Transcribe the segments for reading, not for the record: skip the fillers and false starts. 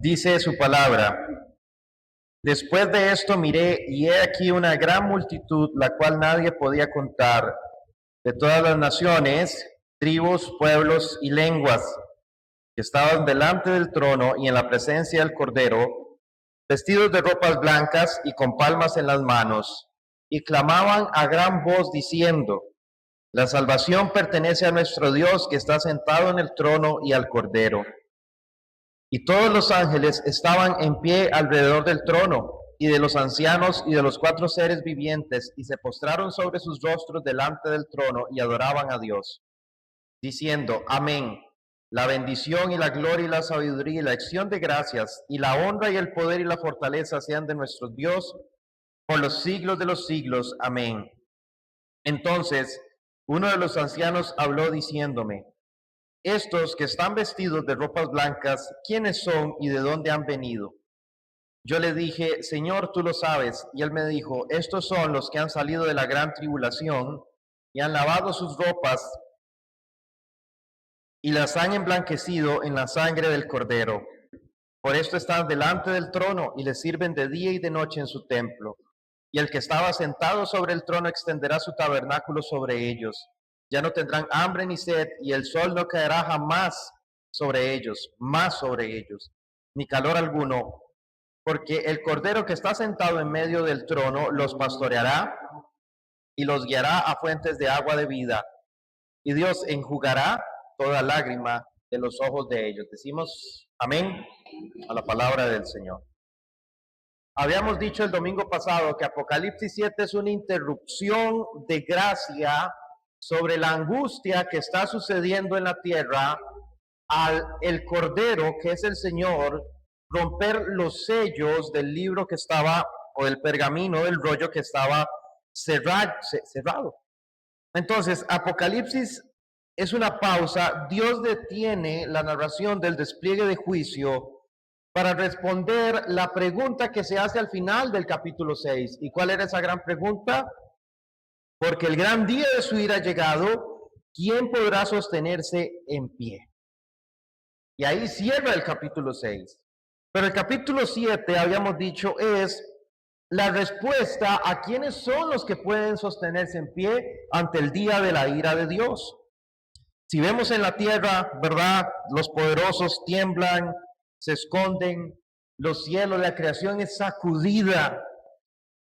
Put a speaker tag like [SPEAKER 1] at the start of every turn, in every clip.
[SPEAKER 1] Dice su palabra: después de esto miré, y he aquí una gran multitud, la cual nadie podía contar, de todas las naciones, tribus, pueblos y lenguas, que estaban delante del trono y en la presencia del Cordero, vestidos de ropas blancas y con palmas en las manos, y clamaban a gran voz diciendo: la salvación pertenece a nuestro Dios, que está sentado en el trono, y al Cordero. Y todos los ángeles estaban en pie alrededor del trono, y de los ancianos y de los cuatro seres vivientes, y se postraron sobre sus rostros delante del trono y adoraban a Dios, diciendo: amén. La bendición y la gloria y la sabiduría y la acción de gracias y la honra y el poder y la fortaleza sean de nuestro Dios por los siglos de los siglos. Amén. Entonces uno de los ancianos habló diciéndome: estos que están vestidos de ropas blancas, ¿quiénes son y de dónde han venido? Yo le dije: Señor, tú lo sabes. Y él me dijo: estos son los que han salido de la gran tribulación y han lavado sus ropas y las han emblanquecido en la sangre del Cordero. Por esto están delante del trono y le sirven de día y de noche en su templo. Y el que estaba sentado sobre el trono extenderá su tabernáculo sobre ellos. Ya no tendrán hambre ni sed, y el sol no caerá jamás sobre ellos, más sobre ellos, ni calor alguno, porque el Cordero que está sentado en medio del trono los pastoreará y los guiará a fuentes de agua de vida, y Dios enjugará toda lágrima de los ojos de ellos. Decimos amén a la palabra del Señor. Habíamos dicho el domingo pasado que Apocalipsis 7 es una interrupción de gracia sobre la angustia que está sucediendo en la tierra al el Cordero, que es el Señor, romper los sellos del libro que estaba, o del pergamino, del rollo que estaba cerrado. Entonces, Apocalipsis es una pausa. Dios detiene la narración del despliegue de juicio para responder la pregunta que se hace al final del capítulo 6. ¿Y cuál era esa gran pregunta? Porque el gran día de su ira ha llegado, ¿quién podrá sostenerse en pie? Y ahí cierra el capítulo 6. Pero el capítulo 7, habíamos dicho, es la respuesta a quiénes son los que pueden sostenerse en pie ante el día de la ira de Dios. Si vemos en la tierra, ¿verdad? Los poderosos tiemblan, se esconden, los cielos, la creación es sacudida.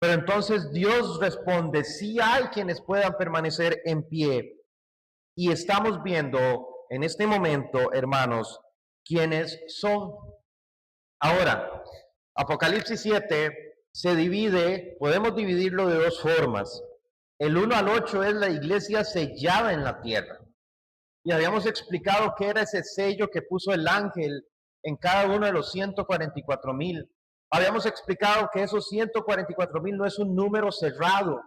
[SPEAKER 1] Pero entonces Dios responde: sí hay quienes puedan permanecer en pie. Y estamos viendo en este momento, hermanos, quiénes son. Ahora, Apocalipsis 7 se divide, podemos dividirlo de dos formas. El 1 al 8 es la iglesia sellada en la tierra. Y habíamos explicado qué era ese sello que puso el ángel en cada uno de los 144,000. Habíamos explicado que esos 144,000 no es un número cerrado,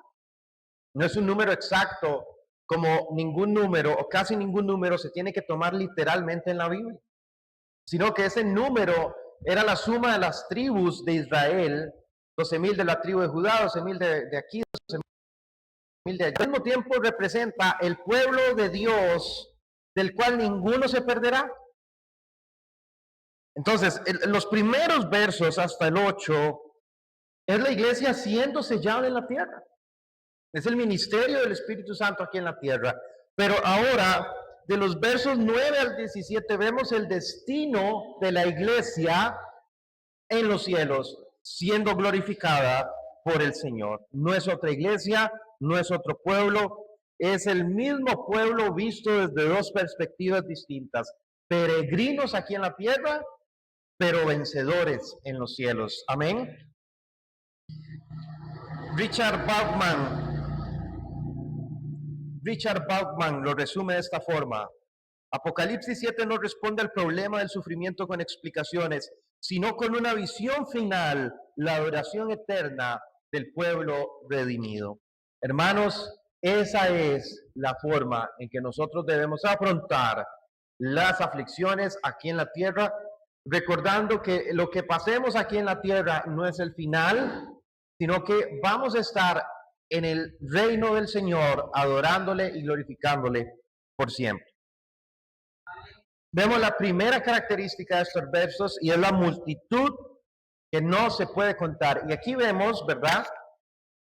[SPEAKER 1] no es un número exacto, como ningún número o casi ningún número se tiene que tomar literalmente en la Biblia, sino que ese número era la suma de las tribus de Israel, 12,000 de la tribu de Judá, 12,000 de aquí, 12,000 de allá. Al mismo tiempo representa el pueblo de Dios, del cual ninguno se perderá. Entonces, los primeros versos hasta el 8 es la iglesia siendo sellada en la tierra. Es el ministerio del Espíritu Santo aquí en la tierra. Pero ahora, de los versos 9 al 17, vemos el destino de la iglesia en los cielos, siendo glorificada por el Señor. No es otra iglesia, no es otro pueblo, es el mismo pueblo visto desde dos perspectivas distintas. Peregrinos aquí en la tierra, pero vencedores en los cielos. Amén. Richard Bauckham lo resume de esta forma: Apocalipsis 7 no responde al problema del sufrimiento con explicaciones, sino con una visión final, la adoración eterna del pueblo redimido. Hermanos, esa es la forma en que nosotros debemos afrontar las aflicciones aquí en la tierra, recordando que lo que pasemos aquí en la tierra no es el final, sino que vamos a estar en el reino del Señor, adorándole y glorificándole por siempre. vemos la primera característica de estos versos y es la multitud que no se puede contar. Y aquí vemos, ¿verdad?,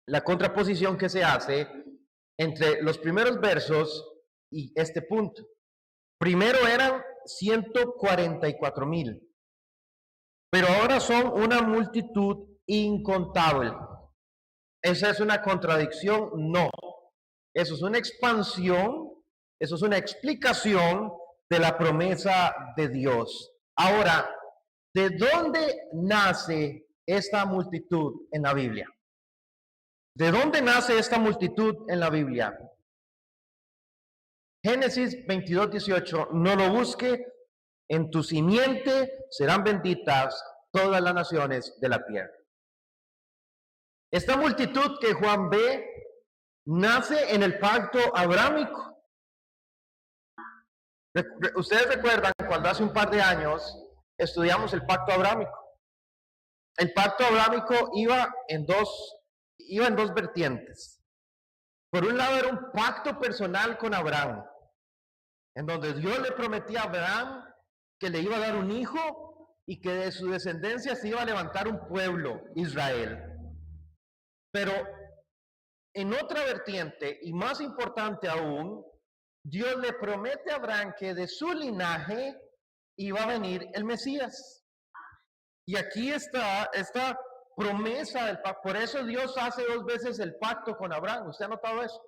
[SPEAKER 1] la contraposición que se hace entre los primeros versos y este punto. Primero eran 144,000, pero ahora son una multitud incontable. ¿Esa es una contradicción? No. Eso es una expansión, eso es una explicación de la promesa de Dios. Ahora, ¿de dónde nace esta multitud en la Biblia? ¿De dónde nace esta multitud en la Biblia? Génesis 22:18, no lo busque, en tu simiente serán benditas todas las naciones de la tierra. Esta multitud que Juan ve nace en el pacto abrámico. Ustedes recuerdan cuando hace un par de años estudiamos el pacto abrámico. El pacto abrámico iba en dos vertientes. Por un lado era un pacto personal con Abraham, en donde Dios le prometía a Abraham que le iba a dar un hijo y que de su descendencia se iba a levantar un pueblo, Israel. Pero en otra vertiente, y más importante aún, Dios le promete a Abraham que de su linaje iba a venir el Mesías. Y aquí está esta promesa del pacto. Por eso Dios hace 2 veces el pacto con Abraham. ¿Usted ha notado eso?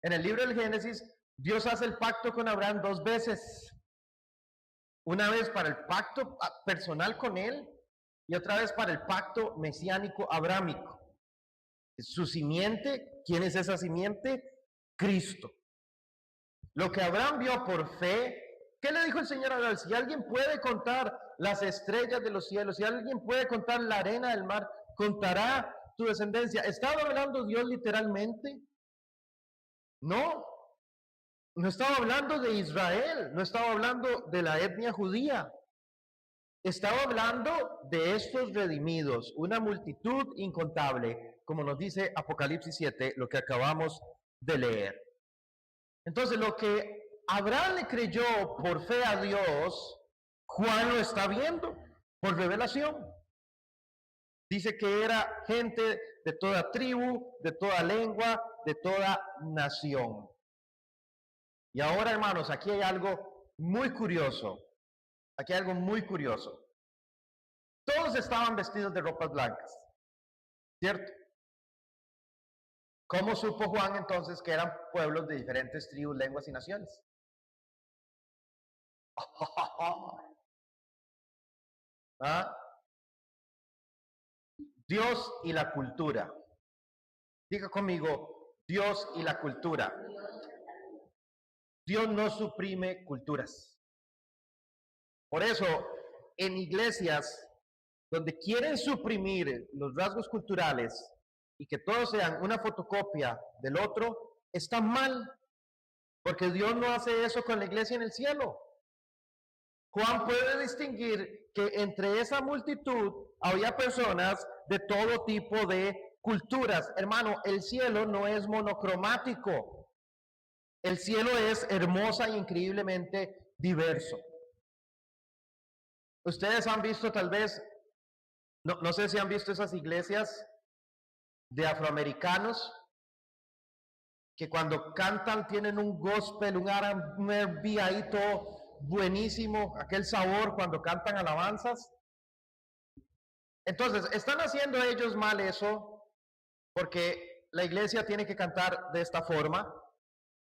[SPEAKER 1] En el libro del Génesis, Dios hace el pacto con Abraham 2 veces. Una vez para el pacto personal con él y otra vez para el pacto mesiánico abrámico. Su simiente, ¿quién es esa simiente? Cristo. Lo que Abraham vio por fe, ¿qué le dijo el Señor a Abraham? Si alguien puede contar las estrellas de los cielos, si alguien puede contar la arena del mar, contará tu descendencia. ¿Estaba hablando Dios literalmente? No, no estaba hablando de Israel, no estaba hablando de la etnia judía. Estaba hablando de estos redimidos, una multitud incontable, como nos dice Apocalipsis 7, lo que acabamos de leer. Entonces, lo que Abraham le creyó por fe a Dios, Juan lo está viendo por revelación. Dice que era gente de toda tribu, de toda lengua, de toda nación. Y ahora, hermanos, aquí hay algo muy curioso. Aquí hay algo muy curioso. Todos estaban vestidos de ropas blancas, ¿cierto? ¿Cómo supo Juan entonces que eran pueblos de diferentes tribus, lenguas y naciones? ¿Ah? Dios y la cultura. Diga conmigo, Dios y la cultura. Dios no suprime culturas. Por eso, en iglesias donde quieren suprimir los rasgos culturales y que todos sean una fotocopia del otro, está mal, porque Dios no hace eso con la iglesia en el cielo. Juan puede distinguir que entre esa multitud había personas de todo tipo de culturas. Hermano, el cielo no es monocromático. El cielo es hermosa e increíblemente diverso. Ustedes han visto tal vez, no sé si han visto esas iglesias de afroamericanos que cuando cantan tienen un gospel, un R&B ahí todo buenísimo, aquel sabor cuando cantan alabanzas. Entonces, ¿están haciendo ellos mal eso porque la iglesia tiene que cantar de esta forma?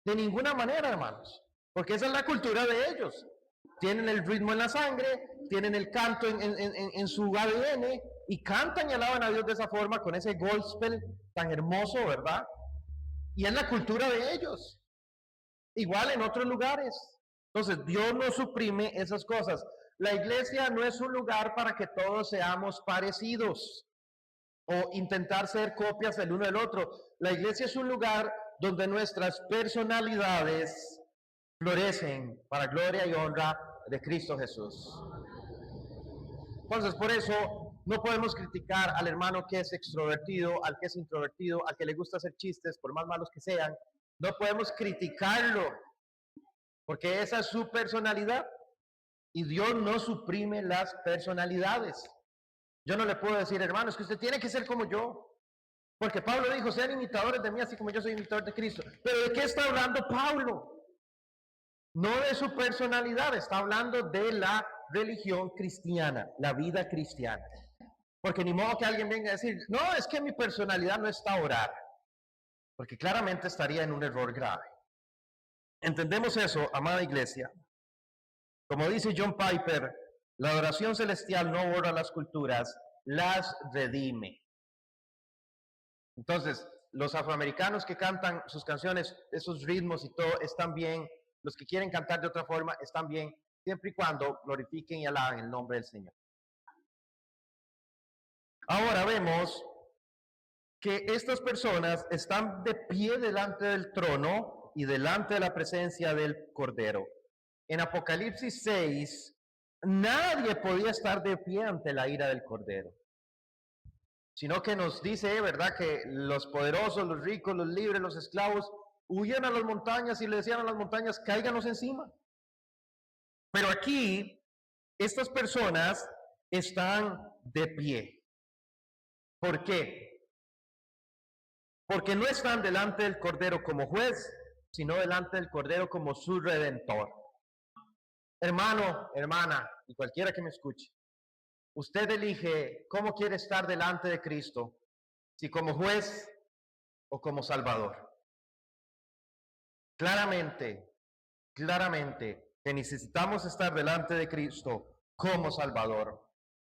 [SPEAKER 1] De ninguna manera, hermanos, porque esa es la cultura de ellos. Tienen el ritmo en la sangre, tienen el canto en su ADN y cantan y alaban a Dios de esa forma con ese gospel tan hermoso, ¿verdad? Y es la cultura de ellos. Igual en otros lugares. Entonces, Dios no suprime esas cosas. La iglesia no es un lugar para que todos seamos parecidos o intentar ser copias el uno del otro. La iglesia es un lugar donde nuestras personalidades florecen para gloria y honra de Cristo Jesús. Entonces, por eso no podemos criticar al hermano que es extrovertido, al que es introvertido, al que le gusta hacer chistes, por más malos que sean. No podemos criticarlo, porque esa es su personalidad. Y Dios no suprime las personalidades. Yo no le puedo decir, hermano, es que usted tiene que ser como yo. Porque Pablo dijo, sean imitadores de mí, así como yo soy imitador de Cristo. Pero ¿de qué está hablando Pablo? No de su personalidad, está hablando de la religión cristiana, la vida cristiana. Porque ni modo que alguien venga a decir, no, es que mi personalidad no está a orar. Porque claramente estaría en un error grave. ¿Entendemos eso, amada iglesia? Como dice John Piper, la adoración celestial no borra las culturas, las redime. Entonces, los afroamericanos que cantan sus canciones, esos ritmos y todo, están bien. Los que quieren cantar de otra forma, están bien, siempre y cuando glorifiquen y alaben el nombre del Señor. Ahora vemos que estas personas están de pie delante del trono y delante de la presencia del Cordero. En Apocalipsis 6, nadie podía estar de pie ante la ira del Cordero, sino que nos dice, ¿verdad?, que los poderosos, los ricos, los libres, los esclavos, huían a las montañas y le decían a las montañas, cáiganos encima. Pero aquí, estas personas están de pie. ¿Por qué? Porque no están delante del Cordero como juez, sino delante del Cordero como su redentor. Hermano, hermana, y cualquiera que me escuche, usted elige cómo quiere estar delante de Cristo, si como juez o como salvador. Claramente que necesitamos estar delante de Cristo como salvador.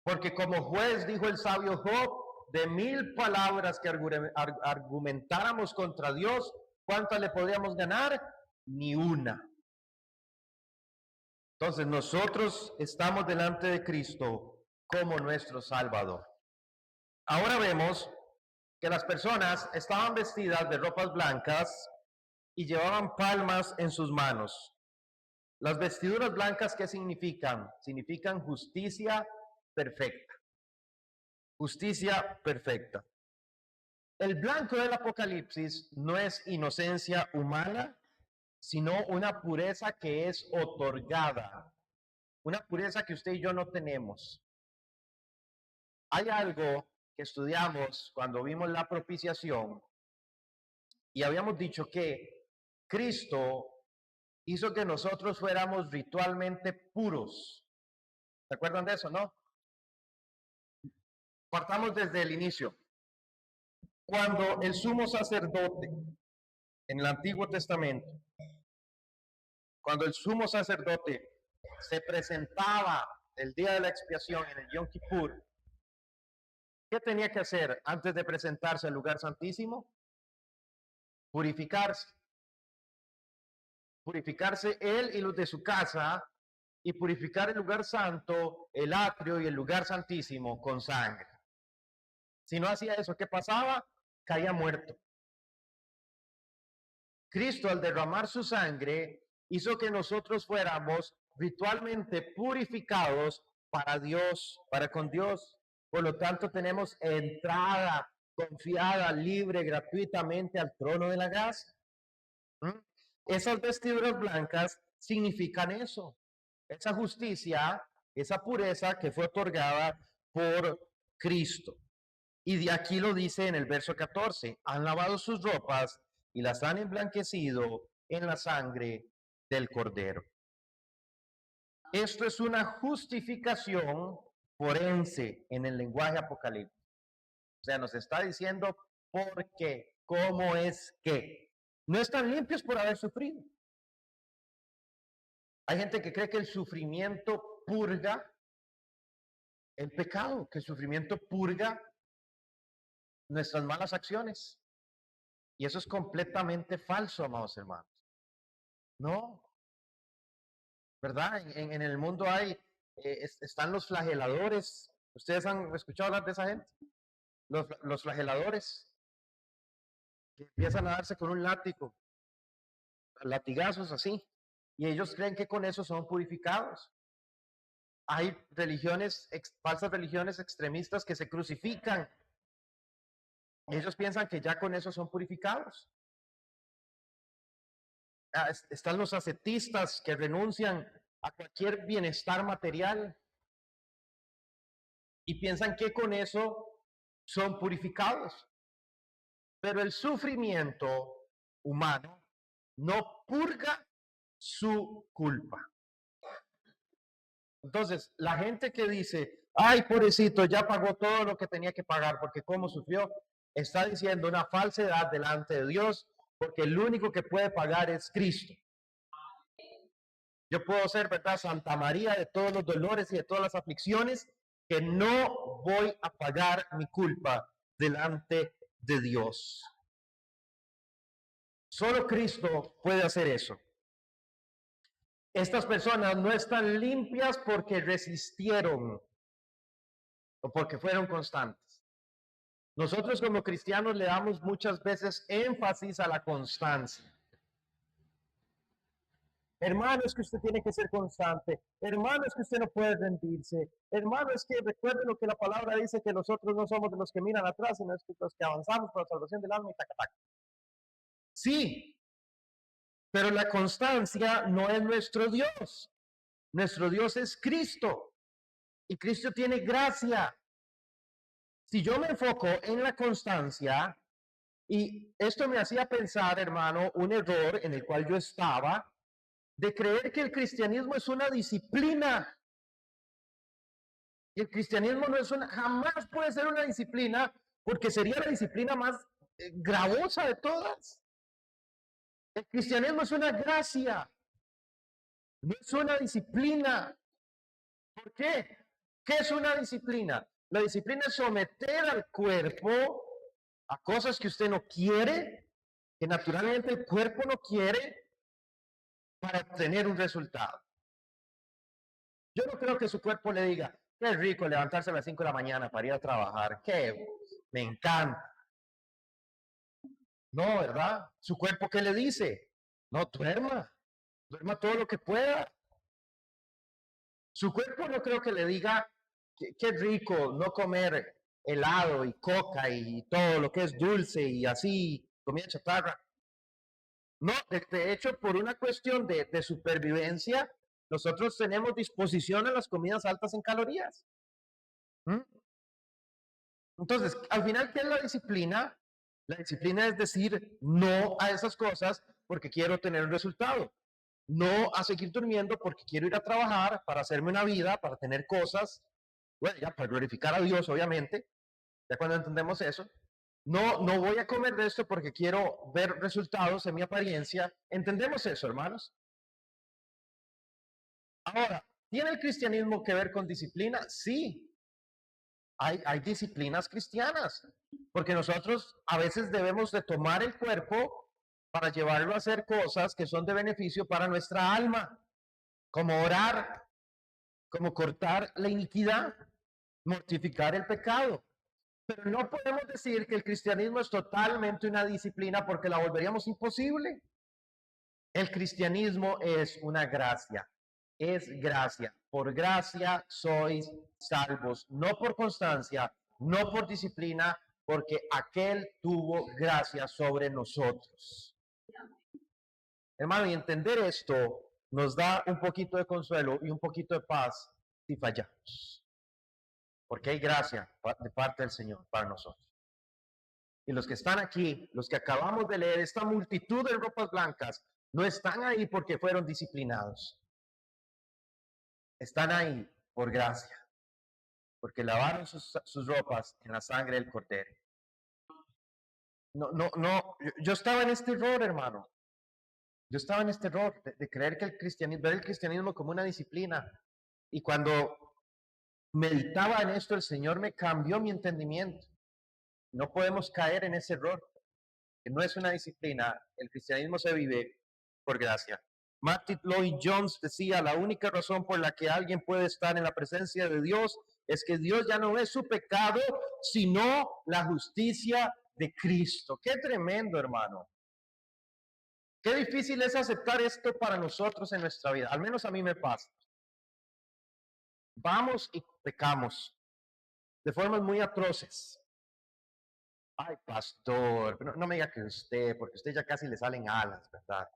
[SPEAKER 1] Porque como juez, dijo el sabio Job, de 1000 palabras que argumentáramos contra Dios, ¿cuántas le podríamos ganar? Ni una. Entonces nosotros estamos delante de Cristo como nuestro Salvador. Ahora vemos que las personas estaban vestidas de ropas blancas y llevaban palmas en sus manos. Las vestiduras blancas, ¿qué significan? Significan justicia perfecta. Justicia perfecta. El blanco del Apocalipsis no es inocencia humana, sino una pureza que es otorgada. Una pureza que usted y yo no tenemos. Hay algo que estudiamos cuando vimos la propiciación y habíamos dicho que Cristo hizo que nosotros fuéramos ritualmente puros. ¿Se acuerdan de eso, no? Partamos desde el inicio. Cuando el sumo sacerdote en el Antiguo Testamento, cuando el sumo sacerdote se presentaba el día de la expiación en el Yom Kippur, ¿qué tenía que hacer antes de presentarse al lugar santísimo? Purificarse. Purificarse él y los de su casa y purificar el lugar santo, el atrio y el lugar santísimo con sangre. Si no hacía eso, ¿qué pasaba? Caía muerto. Cristo, al derramar su sangre, hizo que nosotros fuéramos ritualmente purificados para Dios, para con Dios. Por lo tanto, tenemos entrada confiada, libre, gratuitamente al trono de la gracia. Esas vestiduras blancas significan eso, esa justicia, esa pureza que fue otorgada por Cristo. Y de aquí lo dice en el verso 14, han lavado sus ropas y las han emblanquecido en la sangre del Cordero. Esto es una justificación forense en el lenguaje apocalíptico. O sea, nos está diciendo por qué, cómo es que no están limpios por haber sufrido. Hay gente que cree que el sufrimiento purga el pecado, que el sufrimiento purga nuestras malas acciones. Y eso es completamente falso, amados hermanos. No, ¿verdad? En el mundo hay, están los flageladores. ¿Ustedes han escuchado hablar de esa gente? Los flageladores, que empiezan a darse con un látigo, latigazos así, y ellos creen que con eso son purificados. Hay religiones, falsas religiones extremistas que se crucifican. Ellos piensan que ya con eso son purificados. Están los ascetistas que renuncian a cualquier bienestar material y piensan que con eso son purificados. Pero el sufrimiento humano no purga su culpa. Entonces, la gente que dice, ay, pobrecito, ya pagó todo lo que tenía que pagar porque cómo sufrió, está diciendo una falsedad delante de Dios, porque el único que puede pagar es Cristo. Yo puedo ser, ¿verdad?, Santa María de todos los dolores y de todas las aflicciones, que no voy a pagar mi culpa delante de Dios. Solo Cristo puede hacer eso. Estas personas no están limpias porque resistieron o porque fueron constantes. Nosotros como cristianos le damos muchas veces énfasis a la constancia. Hermano, es que usted tiene que ser constante. Hermano, es que usted no puede rendirse. Hermano, es que recuerde lo que la palabra dice, que nosotros no somos de los que miran atrás, sino es que los que avanzamos por la salvación del alma y taca. Sí, pero la constancia no es nuestro Dios. Nuestro Dios es Cristo. Y Cristo tiene gracia. Si yo me enfoco en la constancia, y esto me hacía pensar, hermano, un error en el cual yo estaba, de creer que el cristianismo es una disciplina. Y el cristianismo no es jamás puede ser una disciplina, porque sería la disciplina más gravosa de todas. El cristianismo es una gracia, no es una disciplina. ¿Por qué? ¿Qué es una disciplina? La disciplina es someter al cuerpo a cosas que usted no quiere, que naturalmente el cuerpo no quiere, para obtener un resultado. Yo no creo que su cuerpo le diga, qué rico levantarse a las 5 de la mañana para ir a trabajar, que me encanta. No, ¿verdad? Su cuerpo, ¿qué le dice? No, duerma todo lo que pueda. Su cuerpo no creo que le diga, qué rico no comer helado y coca y todo lo que es dulce y así, comida chatarra. No, de hecho, por una cuestión de supervivencia, nosotros tenemos disposición a las comidas altas en calorías. ¿Mm? Entonces, al final, ¿qué es la disciplina? La disciplina es decir no a esas cosas porque quiero tener un resultado. No a seguir durmiendo porque quiero ir a trabajar para hacerme una vida, para tener cosas, bueno, ya para glorificar a Dios, obviamente, ya cuando entendemos eso. No voy a comer de esto porque quiero ver resultados en mi apariencia. ¿Entendemos eso, hermanos? Ahora, ¿tiene el cristianismo que ver con disciplina? Sí, hay disciplinas cristianas, porque nosotros a veces debemos de tomar el cuerpo para llevarlo a hacer cosas que son de beneficio para nuestra alma, como orar, como cortar la iniquidad, mortificar el pecado. Pero no podemos decir que el cristianismo es totalmente una disciplina porque la volveríamos imposible. El cristianismo es una gracia, es gracia. Por gracia sois salvos, no por constancia, no por disciplina, porque aquel tuvo gracia sobre nosotros. Hermano, y entender esto nos da un poquito de consuelo y un poquito de paz si fallamos. Porque hay gracia de parte del Señor para nosotros. Y los que están aquí, los que acabamos de leer, esta multitud de ropas blancas, no están ahí porque fueron disciplinados. Están ahí por gracia, porque lavaron sus ropas en la sangre del Cordero. No, yo estaba en este error, hermano. Yo estaba en este error de creer que el cristianismo, ver el cristianismo como una disciplina. Y cuando meditaba en esto, el Señor me cambió mi entendimiento. No podemos caer en ese error, que no es una disciplina. El cristianismo se vive por gracia. Martin Lloyd Jones decía, la única razón por la que alguien puede estar en la presencia de Dios es que Dios ya no es su pecado, sino la justicia de Cristo. Qué tremendo, hermano. Qué difícil es aceptar esto para nosotros en nuestra vida. Al menos a mí me pasa. Vamos y pecamos de formas muy atroces. Ay, pastor, no me diga que usted, porque usted ya casi le salen alas, ¿verdad?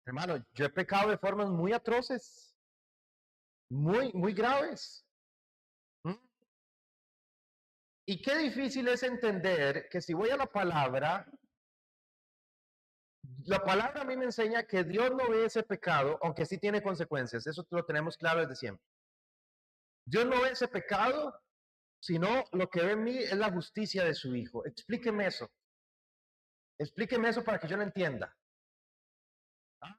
[SPEAKER 1] Hermano, yo he pecado de formas muy atroces, muy graves. ¿Mm? Y qué difícil es entender que si voy a la palabra a mí me enseña que Dios no ve ese pecado, aunque sí tiene consecuencias. Eso lo tenemos claro desde siempre. Dios no ve ese pecado, sino lo que ve en mí es la justicia de su Hijo. Explíqueme eso. Explíqueme eso para que yo lo entienda. ¿Ah?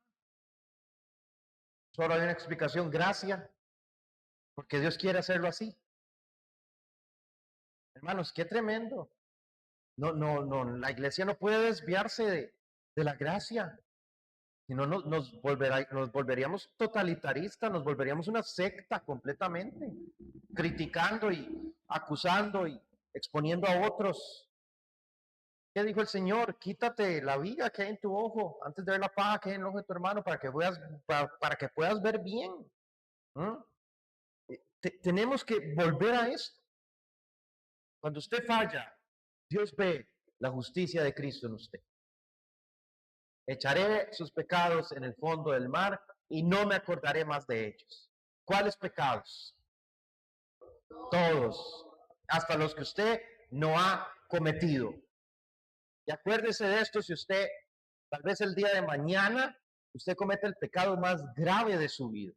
[SPEAKER 1] Solo hay una explicación, gracia, porque Dios quiere hacerlo así. Hermanos, qué tremendo. No, la iglesia no puede desviarse de la gracia. Si no, nos volveríamos totalitaristas, nos volveríamos una secta completamente, criticando y acusando y exponiendo a otros. ¿Qué dijo el Señor? Quítate la viga que hay en tu ojo antes de ver la paja que hay en el ojo de tu hermano para que puedas ver bien. ¿Mm? Tenemos que volver a esto. Cuando usted falla, Dios ve la justicia de Cristo en usted. Echaré sus pecados en el fondo del mar y no me acordaré más de ellos. ¿Cuáles pecados? Todos, hasta los que usted no ha cometido. Y acuérdese de esto si usted, tal vez el día de mañana, usted comete el pecado más grave de su vida.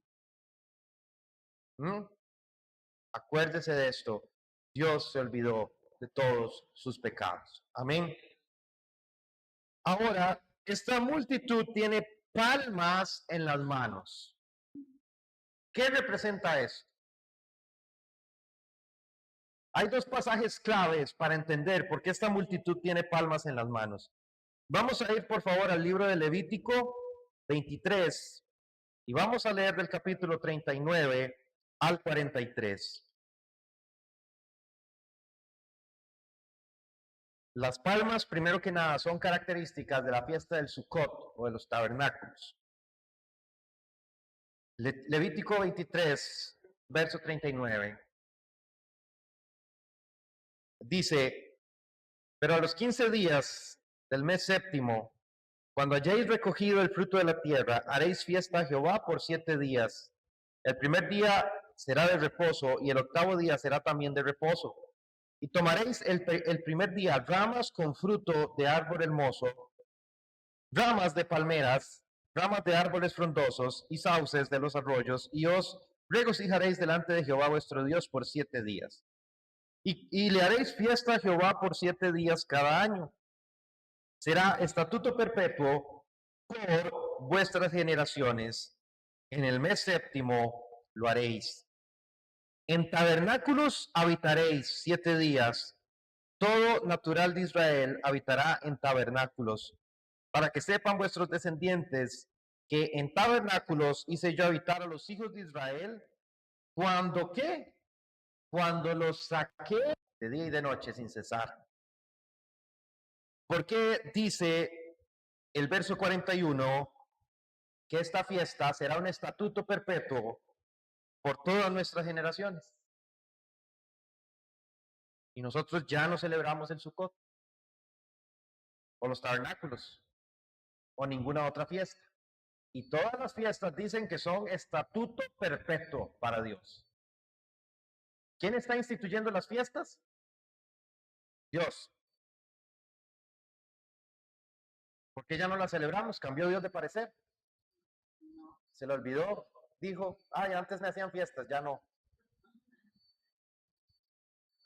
[SPEAKER 1] Acuérdese de esto. Dios se olvidó de todos sus pecados. Amén. Ahora, esta multitud tiene palmas en las manos. ¿Qué representa esto? Hay dos pasajes claves para entender por qué esta multitud tiene palmas en las manos. Vamos a ir, por favor, al libro de Levítico 23 y vamos a leer del capítulo 39 al 43. Las palmas, primero que nada, son características de la fiesta del Sukkot o de los tabernáculos. Levítico 23, verso 39. Dice, pero a los 15 días del mes séptimo, cuando hayáis recogido el fruto de la tierra, haréis fiesta a Jehová por 7 días. El primer día será de reposo y el octavo día será también de reposo. Y tomaréis el primer día ramas con fruto de árbol hermoso, ramas de palmeras, ramas de árboles frondosos y sauces de los arroyos, y os regocijaréis delante de Jehová vuestro Dios por 7 días. Y le haréis fiesta a Jehová por 7 días cada año. Será estatuto perpetuo por vuestras generaciones. En el mes séptimo lo haréis. En tabernáculos habitaréis 7 días. Todo natural de Israel habitará en tabernáculos, para que sepan vuestros descendientes que en tabernáculos hice yo habitar a los hijos de Israel. ¿Cuándo qué? Cuando los saqué de día y de noche sin cesar. Porque dice el verso 41 que esta fiesta será un estatuto perpetuo por todas nuestras generaciones. Y nosotros ya no celebramos el Sukkot, o los tabernáculos, o ninguna otra fiesta. Y todas las fiestas dicen que son estatuto perpetuo para Dios. ¿Quién está instituyendo las fiestas? Dios. ¿Por qué ya no las celebramos? ¿Cambió Dios de parecer? ¿Se le olvidó? Dijo, ay, antes me hacían fiestas, ya no.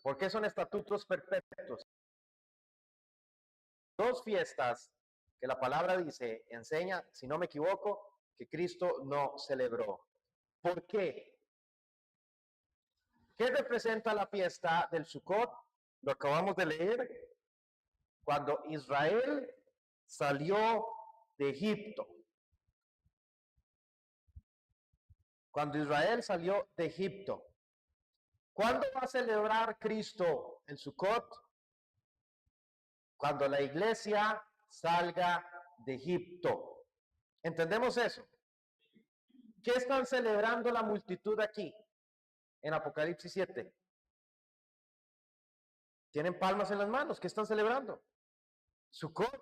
[SPEAKER 1] ¿Por qué son estatutos perpetuos? Dos fiestas que la palabra dice, enseña, si no me equivoco, que Cristo no celebró. ¿Por qué? ¿Qué representa la fiesta del Sukkot? Lo acabamos de leer. Cuando Israel salió de Egipto. Cuando Israel salió de Egipto. ¿Cuándo va a celebrar Cristo el Sukkot? Cuando la iglesia salga de Egipto. ¿Entendemos eso? ¿Qué están celebrando la multitud aquí en Apocalipsis 7? Tienen palmas en las manos. ¿Qué están celebrando? Sukkot,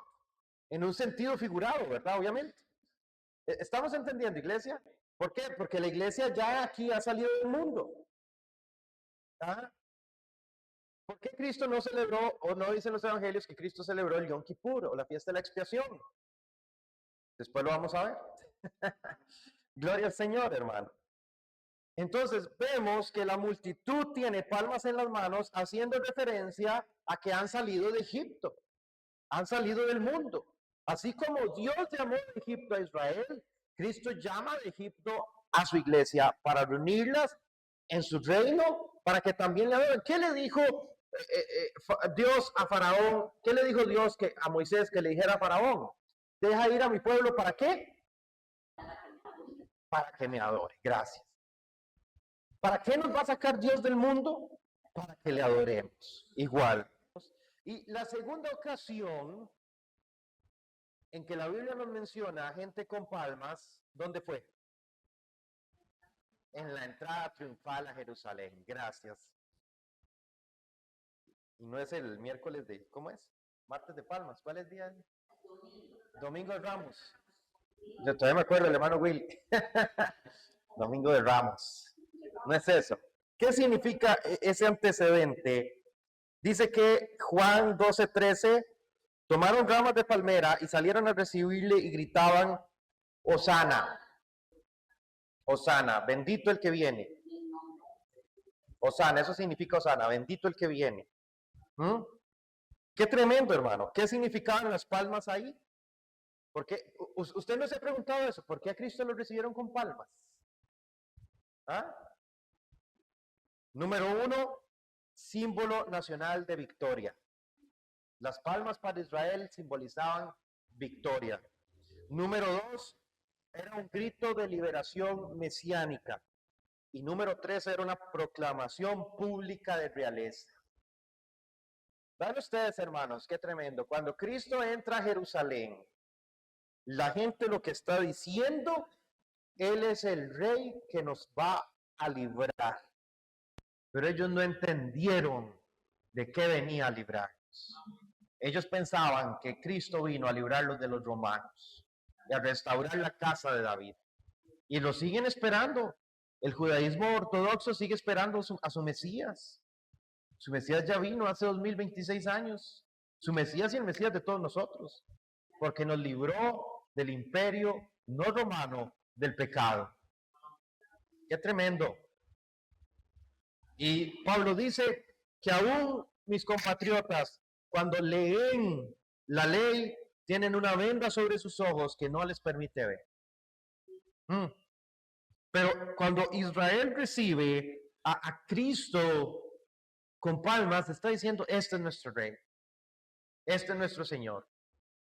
[SPEAKER 1] en un sentido figurado, ¿verdad? Obviamente. ¿Estamos entendiendo, iglesia? ¿Por qué? Porque la iglesia ya aquí ha salido del mundo. ¿Ah? ¿Por qué Cristo no celebró, o no dicen los evangelios que Cristo celebró el Yom Kippur o la fiesta de la expiación? Después lo vamos a ver. Gloria al Señor, hermano. Entonces vemos que la multitud tiene palmas en las manos, haciendo referencia a que han salido de Egipto, han salido del mundo. Así como Dios llamó de Egipto a Israel, Cristo llama de Egipto a su iglesia para reunirlas en su reino, para que también le adoren. ¿Qué le dijo Dios a Faraón? ¿Qué le dijo Dios a Moisés que le dijera a Faraón? Deja ir a mi pueblo, ¿para qué? Para que me adore. Gracias. ¿Para qué nos va a sacar Dios del mundo? Para que le adoremos. Igual. Y la segunda ocasión en que la Biblia nos menciona a gente con palmas, ¿dónde fue? En la entrada triunfal a Jerusalén. Gracias. Y no es el miércoles de, ¿cómo es? Martes de Palmas. ¿Cuál es día? Domingo de Ramos. Yo todavía me acuerdo, el hermano Will. Domingo de Ramos. No es eso. ¿Qué significa ese antecedente? Dice que Juan 12:13, tomaron ramas de palmera y salieron a recibirle y gritaban, Hosana, Hosana, bendito el que viene. Hosana, eso significa Hosana, bendito el que viene. ¿Mm? Qué tremendo, hermano. ¿Qué significaban las palmas ahí? Porque usted no se ha preguntado eso, ¿por qué a Cristo lo recibieron con palmas? ¿Ah? Número 1, símbolo nacional de victoria. Las palmas para Israel simbolizaban victoria. Número 2, era un grito de liberación mesiánica. Y número 3, era una proclamación pública de realeza. Vean ustedes, hermanos, qué tremendo. Cuando Cristo entra a Jerusalén, la gente lo que está diciendo, Él es el rey que nos va a librar. Pero ellos no entendieron de qué venía a librarnos. Ellos pensaban que Cristo vino a librarlos de los romanos y a restaurar la casa de David. Y lo siguen esperando. El judaísmo ortodoxo sigue esperando a su Mesías. Su Mesías ya vino hace 2026 años. Su Mesías y el Mesías de todos nosotros. Porque nos libró del imperio no romano del pecado. Qué tremendo. Y Pablo dice que aún mis compatriotas, cuando leen la ley, tienen una venda sobre sus ojos que no les permite ver. Pero cuando Israel recibe a Cristo con palmas, está diciendo, este es nuestro rey, este es nuestro Señor.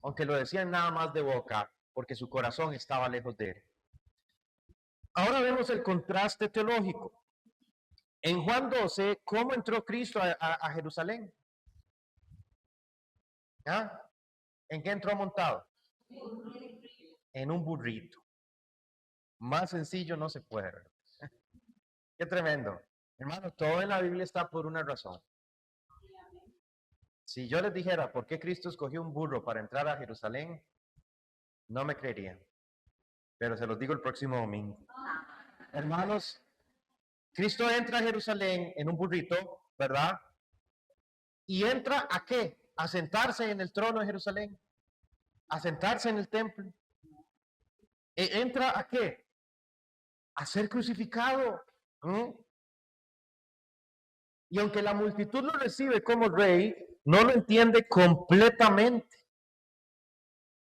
[SPEAKER 1] Aunque lo decían nada más de boca, porque su corazón estaba lejos de él. Ahora vemos el contraste teológico. En Juan 12, ¿cómo entró Cristo a Jerusalén? ¿Ah? ¿En qué entró montado? En un burrito. Más sencillo no se puede. Qué tremendo. Hermano, todo en la Biblia está por una razón. Si yo les dijera por qué Cristo escogió un burro para entrar a Jerusalén, no me creerían. Pero se los digo el próximo domingo. Hermanos, Cristo entra a Jerusalén en un burrito, ¿verdad? ¿Y entra a qué? A sentarse en el trono de Jerusalén. A sentarse en el templo. ¿Entra a qué? A ser crucificado. Y aunque la multitud lo recibe como rey, no lo entiende completamente.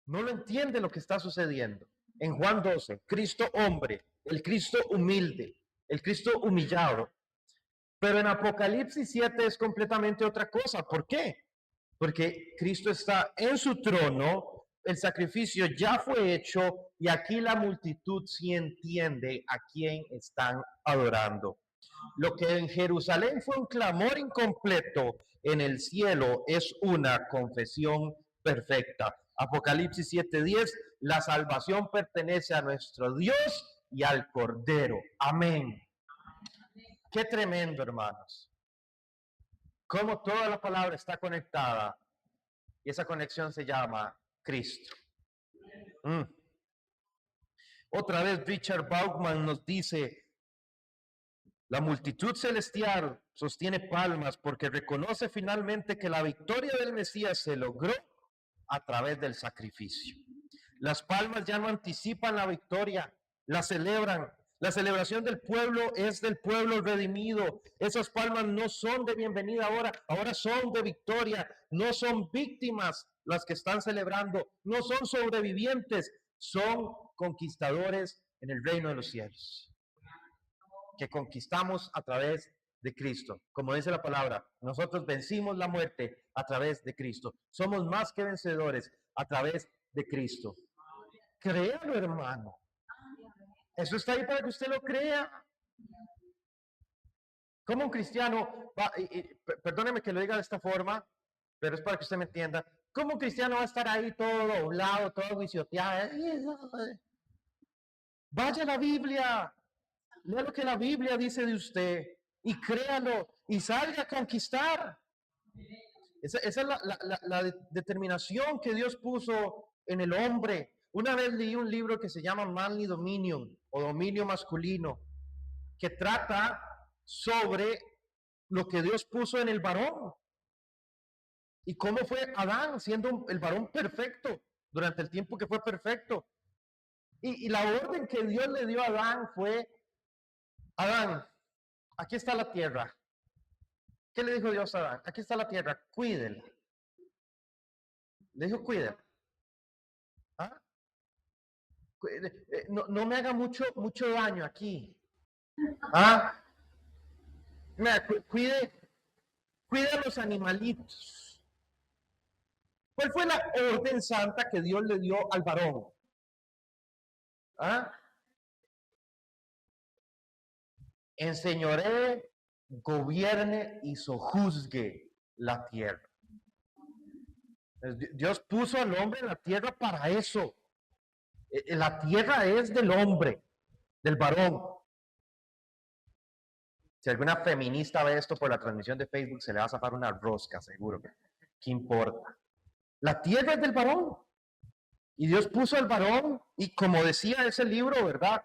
[SPEAKER 1] No lo entiende lo que está sucediendo. En Juan 12, Cristo hombre, el Cristo humilde, el Cristo humillado. Pero en Apocalipsis 7 es completamente otra cosa. ¿Por qué? Porque Cristo está en su trono, el sacrificio ya fue hecho y aquí la multitud sí entiende a quién están adorando. Lo que en Jerusalén fue un clamor incompleto, en el cielo es una confesión perfecta. Apocalipsis 7:10, la salvación pertenece a nuestro Dios y al Cordero. Amén. Qué tremendo, hermanos. Cómo toda la palabra está conectada y esa conexión se llama Cristo. Otra vez Richard Bauckham nos dice: la multitud celestial sostiene palmas porque reconoce finalmente que la victoria del Mesías se logró a través del sacrificio. Las palmas ya no anticipan la victoria, la celebran. La celebración del pueblo es del pueblo redimido. Esas palmas no son de bienvenida ahora son de victoria. No son víctimas las que están celebrando, no son sobrevivientes, son conquistadores en el reino de los cielos, que conquistamos a través de Cristo. Como dice la palabra, nosotros vencimos la muerte a través de Cristo. Somos más que vencedores a través de Cristo. Créalo, hermano. Eso está ahí para que usted lo crea. Como un cristiano, perdóneme que lo diga de esta forma, pero es para que usted me entienda. ¿Cómo un cristiano va a estar ahí todo doblado, todo guisoteado? Vaya a la Biblia, lea lo que la Biblia dice de usted y créalo y salga a conquistar. Esa es la determinación que Dios puso en el hombre. Una vez leí un libro que se llama Manly Dominion o Dominio Masculino, que trata sobre lo que Dios puso en el varón y cómo fue Adán siendo el varón perfecto durante el tiempo que fue perfecto. Y la orden que Dios le dio a Adán fue: Adán, aquí está la tierra. ¿Qué le dijo Dios a Adán? Aquí está la tierra, cuídela. Le dijo, cuídela. ¿Ah? No me haga mucho daño aquí. ¿Ah? Mira, cuide a los animalitos. ¿Cuál fue la orden santa que Dios le dio al varón? ¿Ah? Enseñoree, gobierne y sojuzgue la tierra. Dios puso al hombre en la tierra para eso. La tierra es del hombre, del varón. Si alguna feminista ve esto por la transmisión de Facebook, se le va a zafar una rosca, seguro. ¿Qué importa? La tierra es del varón. Y Dios puso al varón, y como decía ese libro, ¿verdad?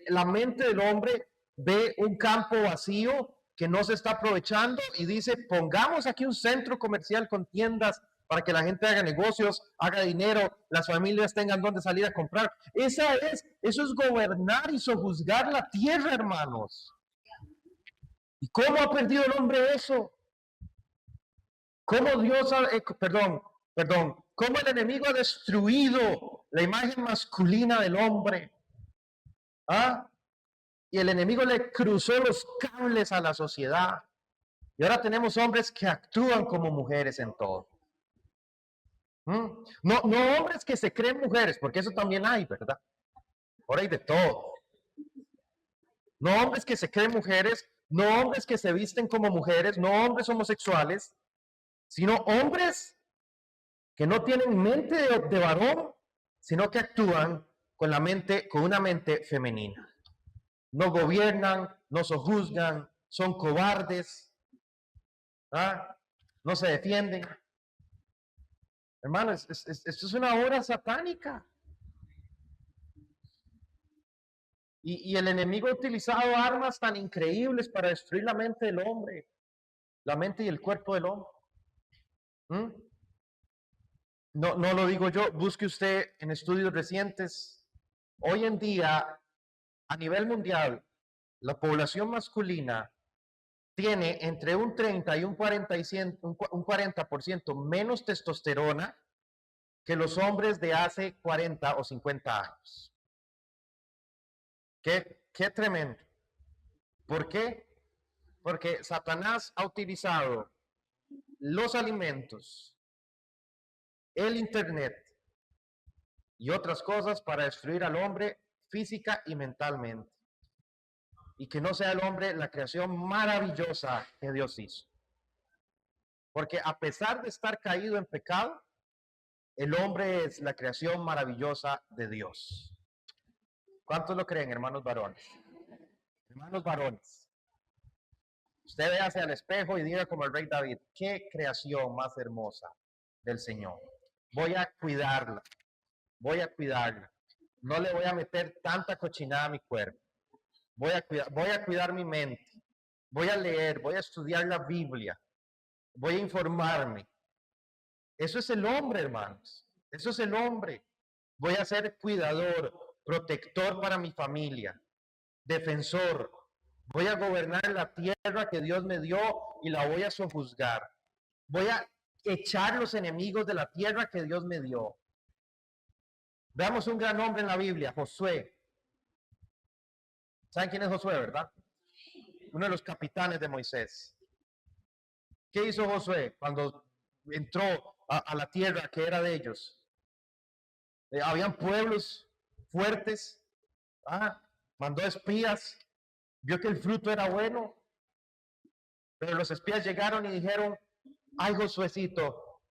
[SPEAKER 1] La mente del hombre ve un campo vacío que no se está aprovechando y dice: pongamos aquí un centro comercial con tiendas para que la gente haga negocios, haga dinero, las familias tengan donde salir a comprar. Eso es gobernar y sojuzgar la tierra, hermanos. ¿Y cómo ha perdido el hombre eso? ¿Cómo Dios cómo el enemigo ha destruido la imagen masculina del hombre? ¿Ah? Y el enemigo le cruzó los cables a la sociedad. Y ahora tenemos hombres que actúan como mujeres en todo. No hombres que se creen mujeres, porque eso también hay, ¿verdad? Ahora hay de todo. No hombres que se creen mujeres, no hombres que se visten como mujeres, no hombres homosexuales, sino hombres que no tienen mente de varón, sino que actúan con una mente femenina. No gobiernan, no sojuzgan, son cobardes, no se defienden. Hermanos, esto es una obra satánica. Y el enemigo ha utilizado armas tan increíbles para destruir la mente del hombre, la mente y el cuerpo del hombre. No lo digo yo, busque usted en estudios recientes. Hoy en día, a nivel mundial, la población masculina tiene entre un 30 y un 40% menos testosterona que los hombres de hace 40 o 50 años. Qué tremendo. ¿Por qué? Porque Satanás ha utilizado los alimentos, el internet y otras cosas para destruir al hombre física y mentalmente. Y que no sea el hombre la creación maravillosa que Dios hizo. Porque a pesar de estar caído en pecado, el hombre es la creación maravillosa de Dios. ¿Cuántos lo creen, hermanos varones? Hermanos varones, usted véase al espejo y diga como el rey David: qué creación más hermosa del Señor. Voy a cuidarla, voy a cuidarla. No le voy a meter tanta cochinada a mi cuerpo. Voy a cuidar mi mente. Voy a leer, voy a estudiar la Biblia. Voy a informarme. Eso es el hombre, hermanos. Eso es el hombre. Voy a ser cuidador, protector para mi familia, defensor. Voy a gobernar la tierra que Dios me dio y la voy a sojuzgar. Voy a echar los enemigos de la tierra que Dios me dio. Veamos un gran hombre en la Biblia, Josué. ¿Saben quién es Josué, verdad? Uno de los capitanes de Moisés. ¿Qué hizo Josué cuando entró a la tierra que era de ellos? Habían pueblos fuertes. Mandó espías. Vio que el fruto era bueno. Pero los espías llegaron y dijeron: ay, Josuecito,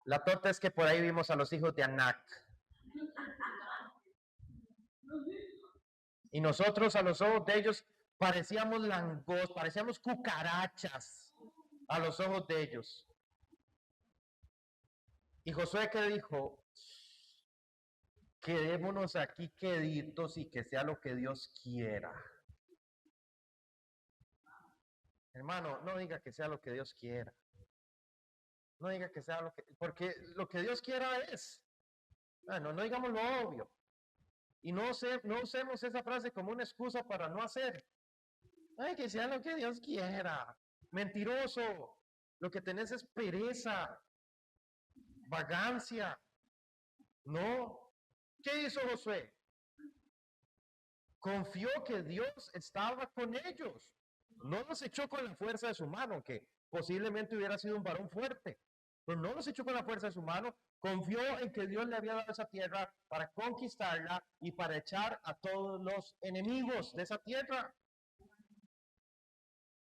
[SPEAKER 1] la torta es que por ahí vimos a los hijos de Anac. Y nosotros a los ojos de ellos parecíamos langostas, parecíamos cucarachas a los ojos de ellos. Y Josué, ¿qué dijo? Quedémonos aquí queditos y que sea lo que Dios quiera. Hermano, no diga que sea lo que Dios quiera. No diga que sea lo que... Porque lo que Dios quiera es. Bueno, no digamos lo obvio. Y no usemos esa frase como una excusa para no hacer. Ay, que sea lo que Dios quiera. Mentiroso. Lo que tenés es pereza, vagancia. No. ¿Qué hizo Josué? Confió que Dios estaba con ellos. No los echó con la fuerza de su mano, que posiblemente hubiera sido un varón fuerte. Pero no los echó con la fuerza de su mano. Confió en que Dios le había dado esa tierra para conquistarla y para echar a todos los enemigos de esa tierra.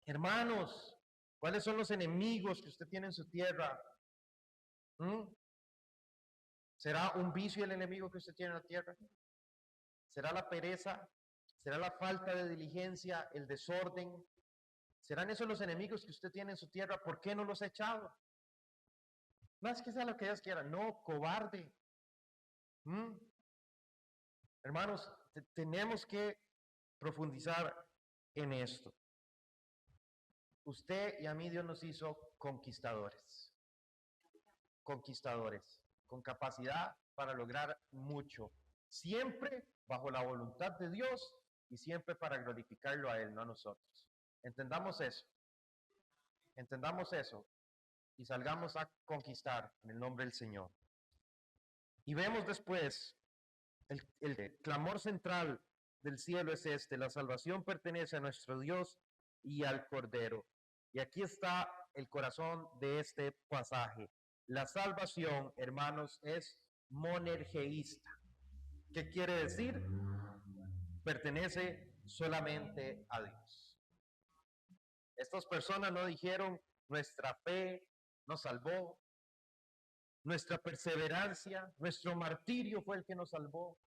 [SPEAKER 1] Hermanos, ¿cuáles son los enemigos que usted tiene en su tierra? ¿Será un vicio el enemigo que usted tiene en la tierra? ¿Será la pereza? ¿Será la falta de diligencia, el desorden? ¿Serán esos los enemigos que usted tiene en su tierra? ¿Por qué no los ha echado? No es que sea lo que Dios quiera, no, cobarde. Hermanos, tenemos que profundizar en esto. Usted y a mí Dios nos hizo conquistadores. Conquistadores, con capacidad para lograr mucho. Siempre bajo la voluntad de Dios y siempre para glorificarlo a Él, no a nosotros. Entendamos eso. Entendamos eso. Y salgamos a conquistar en el nombre del Señor. Y vemos después el clamor central del cielo es este: la salvación pertenece a nuestro Dios y al Cordero. Y aquí está el corazón de este pasaje. La salvación, hermanos, es monergeísta. ¿Qué quiere decir? Pertenece solamente a Dios. Estas personas no dijeron: nuestra fe nos salvó, nuestra perseverancia, nuestro martirio fue el que nos salvó.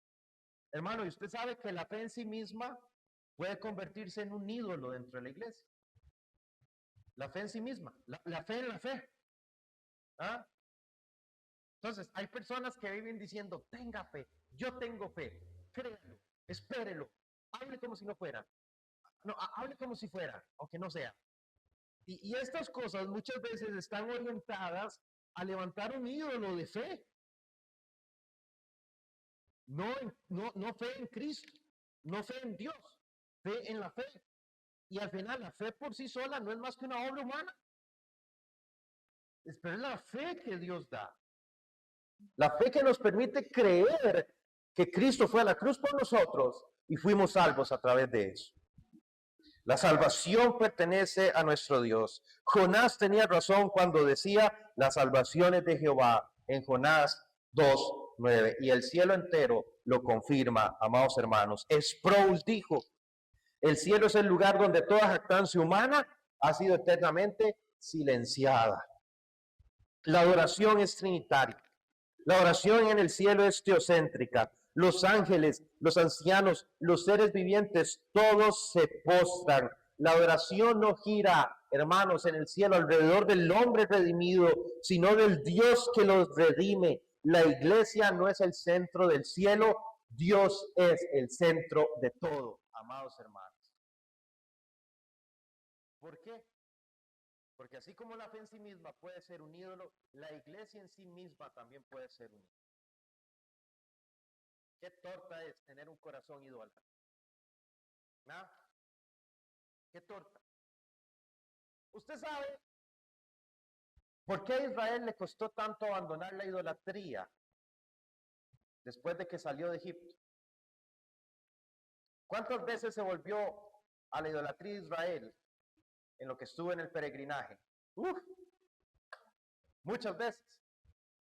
[SPEAKER 1] Hermano, y usted sabe que la fe en sí misma puede convertirse en un ídolo dentro de la iglesia. La fe en sí misma, la fe en la fe. Entonces, hay personas que viven diciendo: tenga fe, yo tengo fe, créalo, espérelo, hable como si no fuera. No, hable como si fuera, aunque no sea. Y estas cosas muchas veces están orientadas a levantar un ídolo de fe. No fe en Cristo, no fe en Dios, fe en la fe. Y al final la fe por sí sola no es más que una obra humana. Pero es la fe que Dios da. La fe que nos permite creer que Cristo fue a la cruz por nosotros y fuimos salvos a través de eso. La salvación pertenece a nuestro Dios. Jonás tenía razón cuando decía: la salvación es de Jehová, en Jonás 2:9. Y el cielo entero lo confirma, amados hermanos. Sproul dijo: el cielo es el lugar donde toda jactancia humana ha sido eternamente silenciada. La adoración es trinitaria. La oración en el cielo es teocéntrica. Los ángeles, los ancianos, los seres vivientes, todos se postran. La adoración no gira, hermanos, en el cielo alrededor del hombre redimido, sino del Dios que los redime. La iglesia no es el centro del cielo, Dios es el centro de todo, amados hermanos. ¿Por qué? Porque así como la fe en sí misma puede ser un ídolo, la iglesia en sí misma también puede ser un ídolo. ¿Qué torta es tener un corazón idólatra? ¿Ah? ¿Qué torta? Usted sabe por qué a Israel le costó tanto abandonar la idolatría después de que salió de Egipto. ¿Cuántas veces se volvió a la idolatría de Israel en lo que estuvo en el peregrinaje? Muchas veces.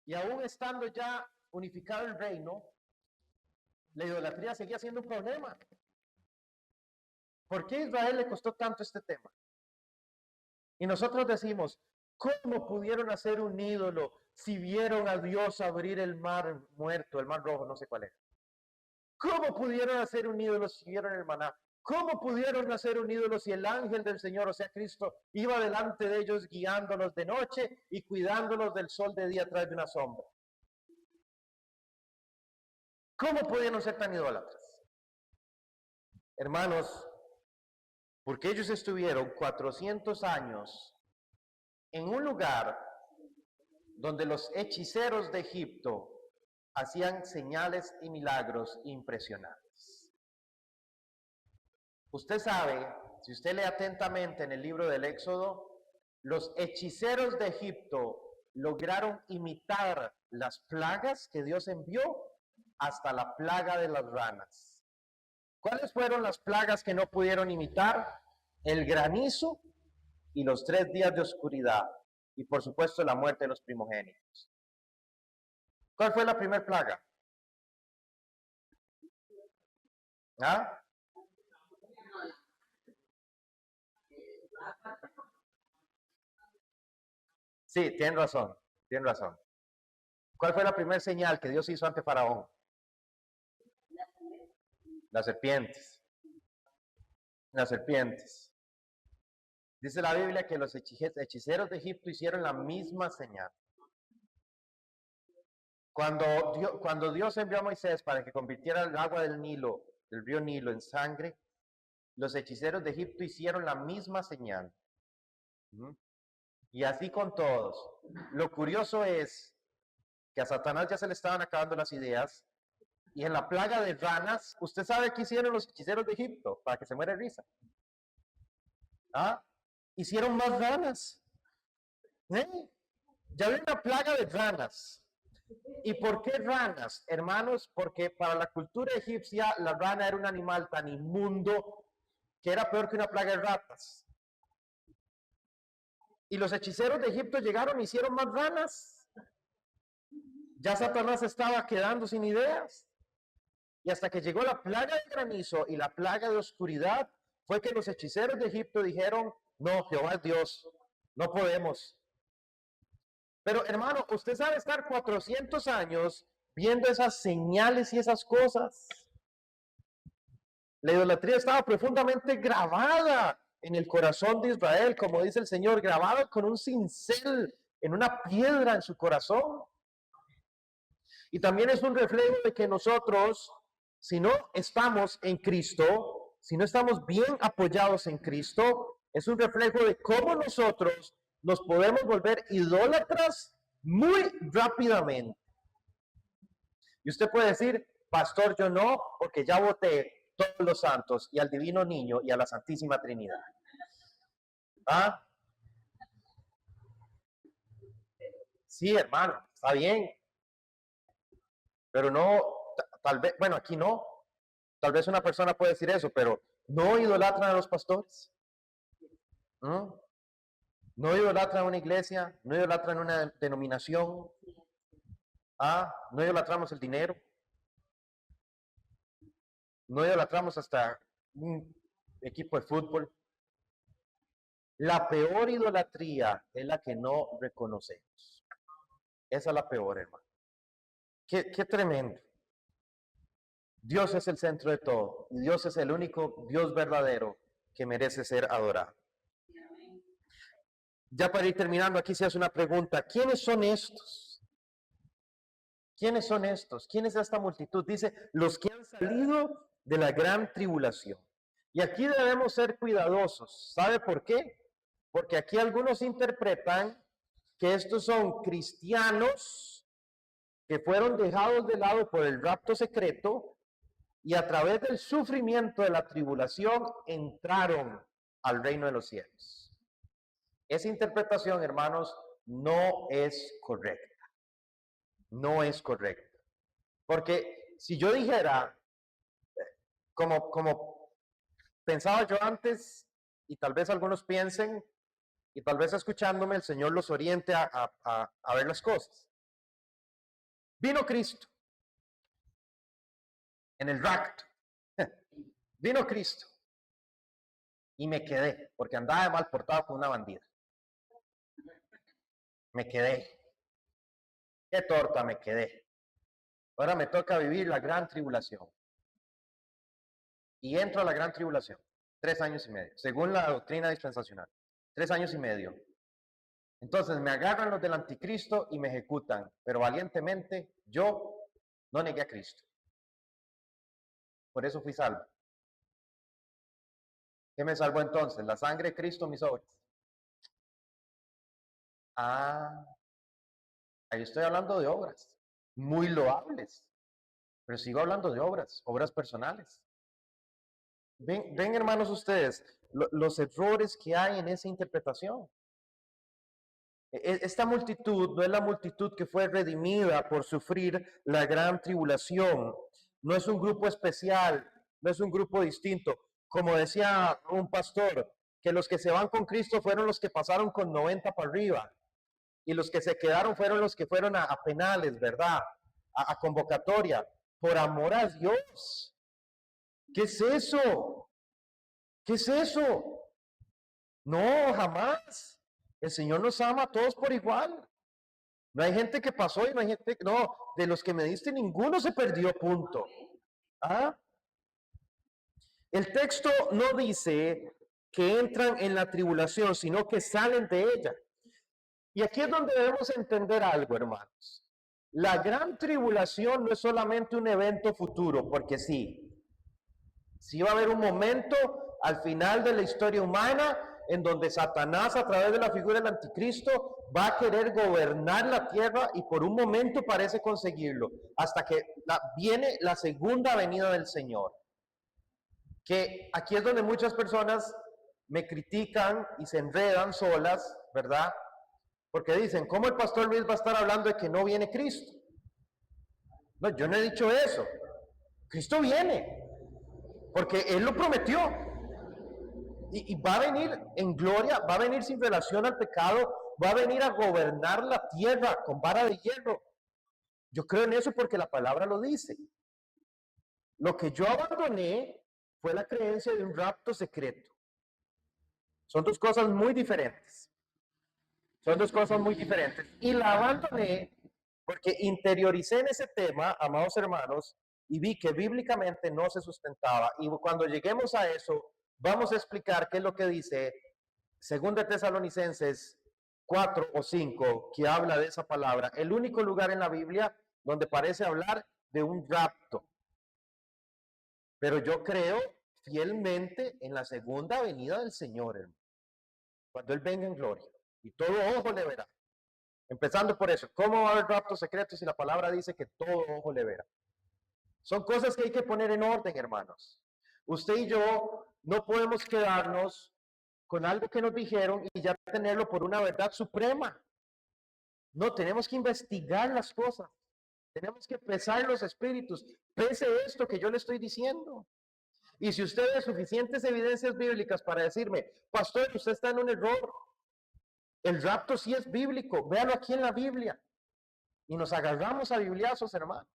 [SPEAKER 1] Y aún estando ya unificado el reino, la idolatría seguía siendo un problema. ¿Por qué a Israel le costó tanto este tema? Y nosotros decimos, ¿cómo pudieron hacer un ídolo si vieron a Dios abrir el mar muerto, el mar rojo, no sé cuál es? ¿Cómo pudieron hacer un ídolo si vieron el maná? ¿Cómo pudieron hacer un ídolo si el ángel del Señor, o sea Cristo, iba delante de ellos guiándolos de noche y cuidándolos del sol de día atrás de una sombra? ¿Cómo pudieron ser tan idólatras? Hermanos, porque ellos estuvieron 400 años en un lugar donde los hechiceros de Egipto hacían señales y milagros impresionantes. Usted sabe, si usted lee atentamente en el libro del Éxodo, los hechiceros de Egipto lograron imitar las plagas que Dios envió hasta la plaga de las ranas. ¿Cuáles fueron las plagas que no pudieron imitar? El granizo y los 3 días de oscuridad. Y por supuesto la muerte de los primogénitos. ¿Cuál fue la primera plaga? ¿Ah? Sí, tienen razón, tienen razón. ¿Cuál fue la primera señal que Dios hizo ante Faraón? Las serpientes. Las serpientes. Dice la Biblia que los hechiceros de Egipto hicieron la misma señal. Cuando Dios envió a Moisés para que convirtiera el agua del Nilo, del río Nilo, en sangre, los hechiceros de Egipto hicieron la misma señal. Y así con todos. Lo curioso es que a Satanás ya se le estaban acabando las ideas. Y en la plaga de ranas, ¿usted sabe qué hicieron los hechiceros de Egipto? Para que se muera de risa. ¿Ah? Hicieron más ranas. Ya había una plaga de ranas. ¿Y por qué ranas, hermanos? Porque para la cultura egipcia la rana era un animal tan inmundo que era peor que una plaga de ratas. Y los hechiceros de Egipto llegaron y hicieron más ranas. Ya Satanás estaba quedando sin ideas. Y hasta que llegó la plaga de granizo y la plaga de oscuridad, fue que los hechiceros de Egipto dijeron, no, Jehová es Dios, no podemos. Pero hermano, usted sabe estar 400 años viendo esas señales y esas cosas. La idolatría estaba profundamente grabada en el corazón de Israel, como dice el Señor, grabada con un cincel en una piedra en su corazón. Y también es un reflejo de que nosotros, si no estamos en Cristo, si no estamos bien apoyados en Cristo, es un reflejo de cómo nosotros nos podemos volver idólatras muy rápidamente. Y usted puede decir, pastor, yo no, porque ya voté todos los santos y al divino niño y a la Santísima Trinidad. ¿Ah? Sí, hermano, está bien. Pero no, tal vez, bueno, aquí no. Tal vez una persona puede decir eso, pero no idolatran a los pastores. No idolatran a una iglesia, no idolatran una denominación. No idolatramos el dinero. No idolatramos hasta un equipo de fútbol. La peor idolatría es la que no reconocemos. Esa es la peor, hermano. Qué tremendo. Dios es el centro de todo. Y Dios es el único Dios verdadero que merece ser adorado. Ya para ir terminando, aquí se hace una pregunta. ¿Quiénes son estos? ¿Quiénes son estos? ¿Quién es esta multitud? Dice, los que han han salido de la gran tribulación. Y aquí debemos ser cuidadosos. ¿Sabe por qué? Porque aquí algunos interpretan que estos son cristianos que fueron dejados de lado por el rapto secreto y a través del sufrimiento de la tribulación entraron al reino de los cielos. Esa interpretación, hermanos, no es correcta. No es correcta. Porque si yo dijera, como pensaba yo antes, y tal vez algunos piensen, y tal vez escuchándome el Señor los oriente a ver las cosas. Vino Cristo en el rapto. Vino Cristo. Y me quedé, porque andaba de mal portado con una bandida. Me quedé. Qué torta me quedé. Ahora me toca vivir la gran tribulación. Y entro a la gran tribulación. 3 años y medio, según la doctrina dispensacional. 3 años y medio. Entonces me agarran los del anticristo y me ejecutan. Pero valientemente yo no negué a Cristo. Por eso fui salvo. ¿Qué me salvó entonces? La sangre de Cristo, mis obras. Ah, ahí estoy hablando de obras muy loables, pero sigo hablando de obras personales. Ven hermanos ustedes, los errores que hay en esa interpretación. Esta multitud no es la multitud que fue redimida por sufrir la gran tribulación. No es un grupo especial, no es un grupo distinto. Como decía un pastor, que los que se van con Cristo fueron los que pasaron con 90 para arriba. Y los que se quedaron fueron los que fueron a penales, ¿verdad? A convocatoria. Por amor a Dios. ¿Qué es eso? ¿Qué es eso? No, jamás. El Señor nos ama a todos por igual. No hay gente que pasó y no hay gente que... No, de los que me diste ninguno se perdió, punto. ¿Ah? El texto no dice que entran en la tribulación, sino que salen de ella. Y aquí es donde debemos entender algo, hermanos. La gran tribulación no es solamente un evento futuro, porque sí va a haber un momento al final de la historia humana en donde Satanás, a través de la figura del anticristo, va a querer gobernar la tierra y por un momento parece conseguirlo, hasta que viene la segunda venida del Señor. Que aquí es donde muchas personas me critican y se enredan solas, ¿verdad? Porque dicen, ¿cómo el pastor Luis va a estar hablando de que no viene Cristo? No, yo no he dicho eso. Cristo viene, porque Él lo prometió. Y va a venir en gloria, va a venir sin relación al pecado, va a venir a gobernar la tierra con vara de hierro. Yo creo en eso porque la palabra lo dice. Lo que yo abandoné fue la creencia de un rapto secreto. Son dos cosas muy diferentes. Son dos cosas muy diferentes. Y la abandoné porque interioricé en ese tema, amados hermanos, y vi que bíblicamente no se sustentaba. Y cuando lleguemos a eso, vamos a explicar qué es lo que dice 2 Tesalonicenses 4 o 5, que habla de esa palabra. El único lugar en la Biblia donde parece hablar de un rapto. Pero yo creo fielmente en la segunda venida del Señor, hermano. Cuando Él venga en gloria. Y todo ojo le verá. Empezando por eso. ¿Cómo va a haber raptos secretos si la palabra dice que todo ojo le verá? Son cosas que hay que poner en orden, hermanos. Usted y yo no podemos quedarnos con algo que nos dijeron y ya tenerlo por una verdad suprema. No, tenemos que investigar las cosas. Tenemos que pesar los espíritus. Pese esto que yo le estoy diciendo. Y si usted ve suficientes evidencias bíblicas para decirme, pastor, usted está en un error. El rapto sí es bíblico. Véalo aquí en la Biblia. Y nos agarramos a bibliazos, hermanos.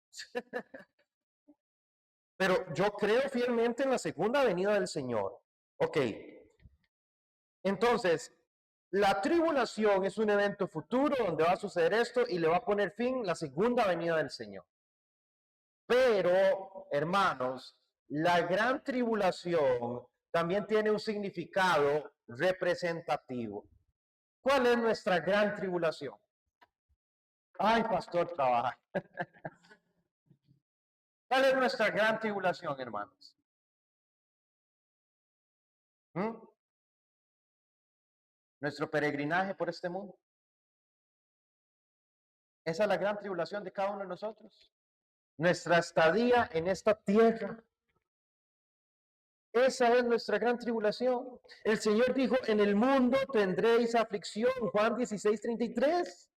[SPEAKER 1] Pero yo creo fielmente en la segunda venida del Señor. Ok. Entonces, la tribulación es un evento futuro donde va a suceder esto y le va a poner fin la segunda venida del Señor. Pero, hermanos, la gran tribulación también tiene un significado representativo. ¿Cuál es nuestra gran tribulación? Ay, pastor, trabaja. ¿Cuál es nuestra gran tribulación, hermanos? Nuestro peregrinaje por este mundo. Esa es la gran tribulación de cada uno de nosotros. Nuestra estadía en esta tierra. Esa es nuestra gran tribulación. El Señor dijo, en el mundo tendréis aflicción. Juan 16:33.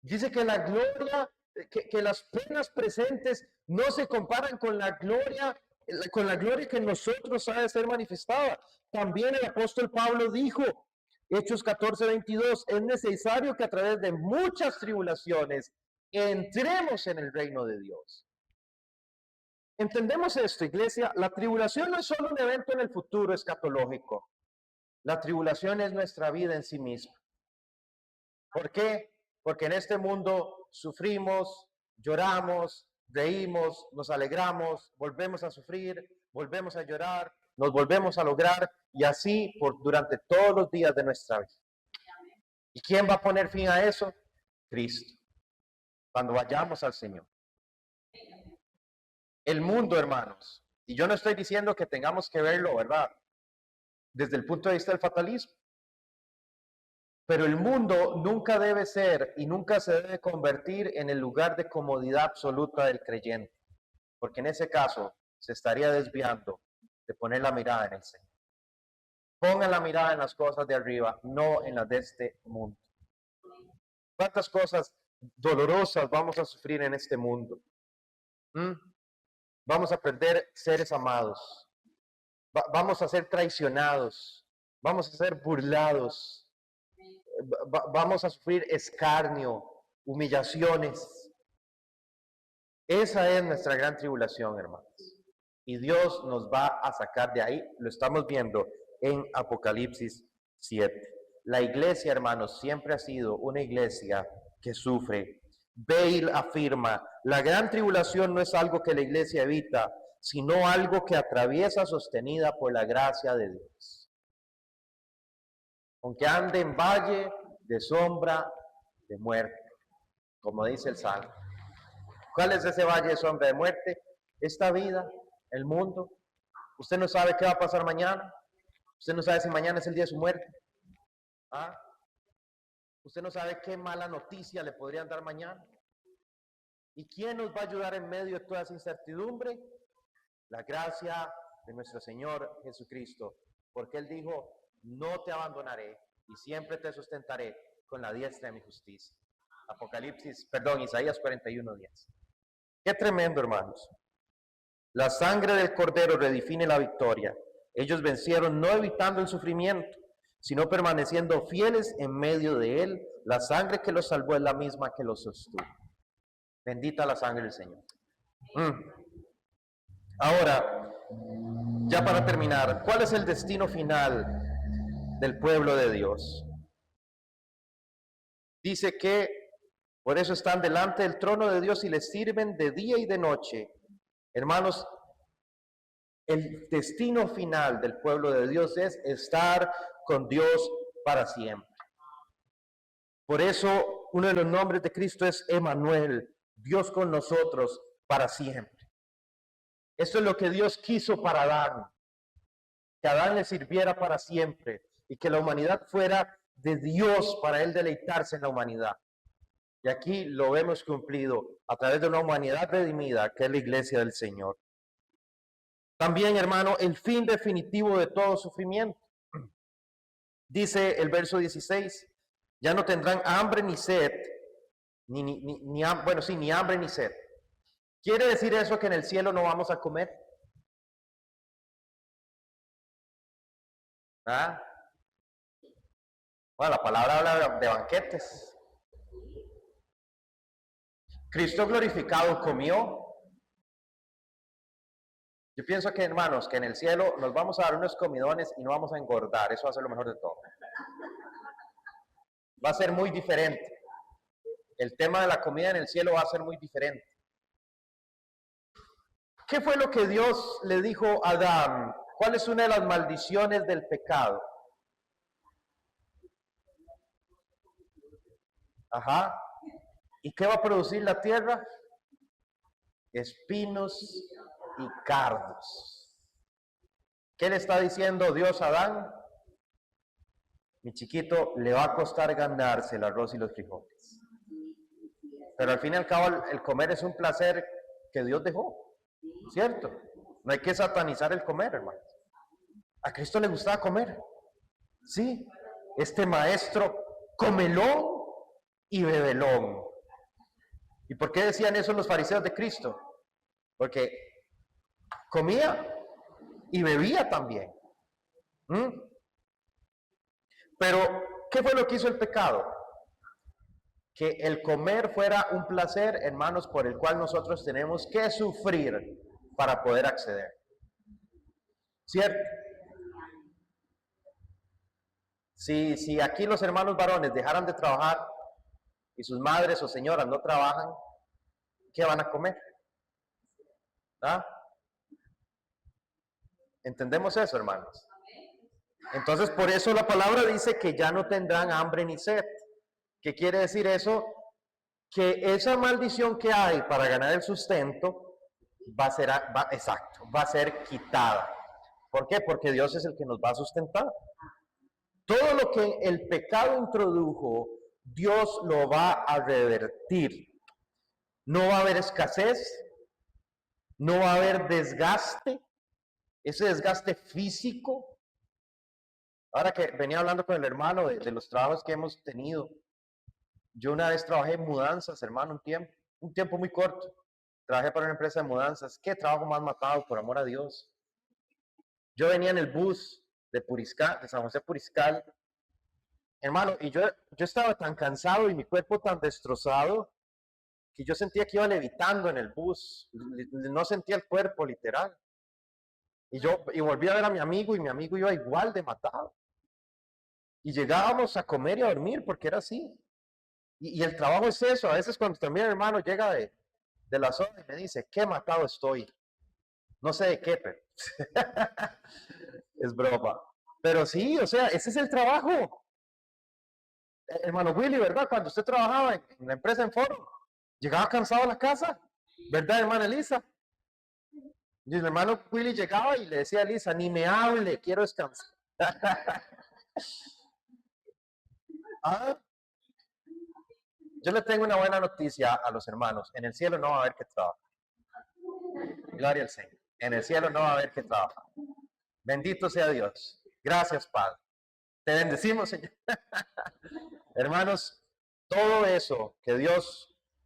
[SPEAKER 1] Dice que la gloria, que las penas presentes no se comparan con la gloria que en nosotros ha de ser manifestada. También el apóstol Pablo dijo, Hechos 14:22, es necesario que a través de muchas tribulaciones entremos en el reino de Dios. ¿Entendemos esto, iglesia? La tribulación no es solo un evento en el futuro escatológico. La tribulación es nuestra vida en sí misma. ¿Por qué? Porque en este mundo sufrimos, lloramos, reímos, nos alegramos, volvemos a sufrir, volvemos a llorar, nos volvemos a lograr y así durante todos los días de nuestra vida. ¿Y quién va a poner fin a eso? Cristo, cuando vayamos al Señor. El mundo, hermanos, y yo no estoy diciendo que tengamos que verlo, ¿verdad? Desde el punto de vista del fatalismo. Pero el mundo nunca debe ser y nunca se debe convertir en el lugar de comodidad absoluta del creyente, porque en ese caso se estaría desviando de poner la mirada en el Señor. Pongan la mirada en las cosas de arriba, no en las de este mundo. ¿Cuántas cosas dolorosas vamos a sufrir en este mundo? Vamos a perder seres amados, vamos a ser traicionados, vamos a ser burlados, vamos a sufrir escarnio, humillaciones. Esa es nuestra gran tribulación, hermanos. Y Dios nos va a sacar de ahí. Lo estamos viendo en Apocalipsis 7. La iglesia, hermanos, siempre ha sido una iglesia que sufre. Bale afirma, la gran tribulación no es algo que la iglesia evita, sino algo que atraviesa sostenida por la gracia de Dios. Aunque ande en valle de sombra de muerte, como dice el Salmo. ¿Cuál es ese valle de sombra de muerte? Esta vida, el mundo. Usted no sabe qué va a pasar mañana. Usted no sabe si mañana es el día de su muerte. Usted no sabe qué mala noticia le podrían dar mañana. ¿Y quién nos va a ayudar en medio de toda esa incertidumbre? La gracia de nuestro Señor Jesucristo. Porque Él dijo, no te abandonaré y siempre te sustentaré con la diestra de mi justicia. Isaías 41:10. Qué tremendo, hermanos. La sangre del Cordero redefine la victoria. Ellos vencieron no evitando el sufrimiento, sino permaneciendo fieles en medio de él. La sangre que los salvó es la misma que los sostuvo. Bendita la sangre del Señor. Ahora, ya para terminar, ¿cuál es el destino final del pueblo de Dios? Dice que por eso están delante del trono de Dios y les sirven de día y de noche. Hermanos, el destino final del pueblo de Dios es estar con Dios para siempre. Por eso uno de los nombres de Cristo es Emmanuel, Dios con nosotros para siempre. Esto es lo que Dios quiso para Adán, que Adán le sirviera para siempre y que la humanidad fuera de Dios para él deleitarse en la humanidad. Y aquí lo vemos cumplido a través de una humanidad redimida que es la iglesia del Señor. También, hermano, el fin definitivo de todo sufrimiento. Dice el verso 16, ya no tendrán hambre ni sed, ni hambre ni sed. ¿Quiere decir eso que en el cielo no vamos a comer? Bueno, la palabra habla de banquetes. Cristo glorificado comió. Yo pienso que, hermanos, que en el cielo nos vamos a dar unos comidones y no vamos a engordar. Eso va a ser lo mejor de todo. Va a ser muy diferente. El tema de la comida en el cielo va a ser muy diferente. ¿Qué fue lo que Dios le dijo a Adán? ¿Cuál es una de las maldiciones del pecado? ¿Y qué va a producir la tierra? Espinos y cardos. ¿Qué le está diciendo Dios a Adán? Mi chiquito, le va a costar ganarse el arroz y los frijoles. Pero al fin y al cabo el comer es un placer que Dios dejó, ¿cierto? No hay que satanizar el comer, hermano. A Cristo le gustaba comer. Sí, este maestro comelón y bebelón. ¿Y por qué decían eso los fariseos de Cristo? Porque comía y bebía también. Pero, ¿qué fue lo que hizo el pecado? Que el comer fuera un placer, hermanos, por el cual nosotros tenemos que sufrir para poder acceder. ¿Cierto? Si aquí los hermanos varones dejaran de trabajar y sus madres o señoras no trabajan, ¿qué van a comer? ¿Ah? ¿Entendemos eso, hermanos? Entonces, por eso la palabra dice que ya no tendrán hambre ni sed. ¿Qué quiere decir eso? Que esa maldición que hay para ganar el sustento va a ser quitada. ¿Por qué? Porque Dios es el que nos va a sustentar. Todo lo que el pecado introdujo, Dios lo va a revertir. No va a haber escasez, no va a haber desgaste, ese desgaste físico. Ahora que venía hablando con el hermano de los trabajos que hemos tenido, yo una vez trabajé en mudanzas, hermano, un tiempo muy corto. Trabajé para una empresa de mudanzas. ¿Qué trabajo más matado, por amor a Dios? Yo venía en el bus de San José Puriscal, hermano, y yo estaba tan cansado y mi cuerpo tan destrozado que yo sentía que iba levitando en el bus. No sentía el cuerpo, literal. Y volví a ver a mi amigo y mi amigo iba igual de matado. Y llegábamos a comer y a dormir porque era así. Y el trabajo es eso. A veces cuando también el hermano llega de la zona y me dice, qué matado estoy. No sé de qué, pero es broma. Pero sí, o sea, ese es el trabajo. Hermano Willy, ¿verdad? Cuando usted trabajaba en la empresa en Foro, llegaba cansado a la casa, ¿verdad, hermana Elisa? Y el hermano Willy llegaba y le decía a Elisa, ni me hable, quiero descansar. ¿Ah? Yo le tengo una buena noticia a los hermanos. En el cielo no va a haber que trabajar. Gloria al Señor. En el cielo no va a haber que trabajar. Bendito sea Dios. Gracias, Padre. Te bendecimos, Señor. Hermanos, todo eso que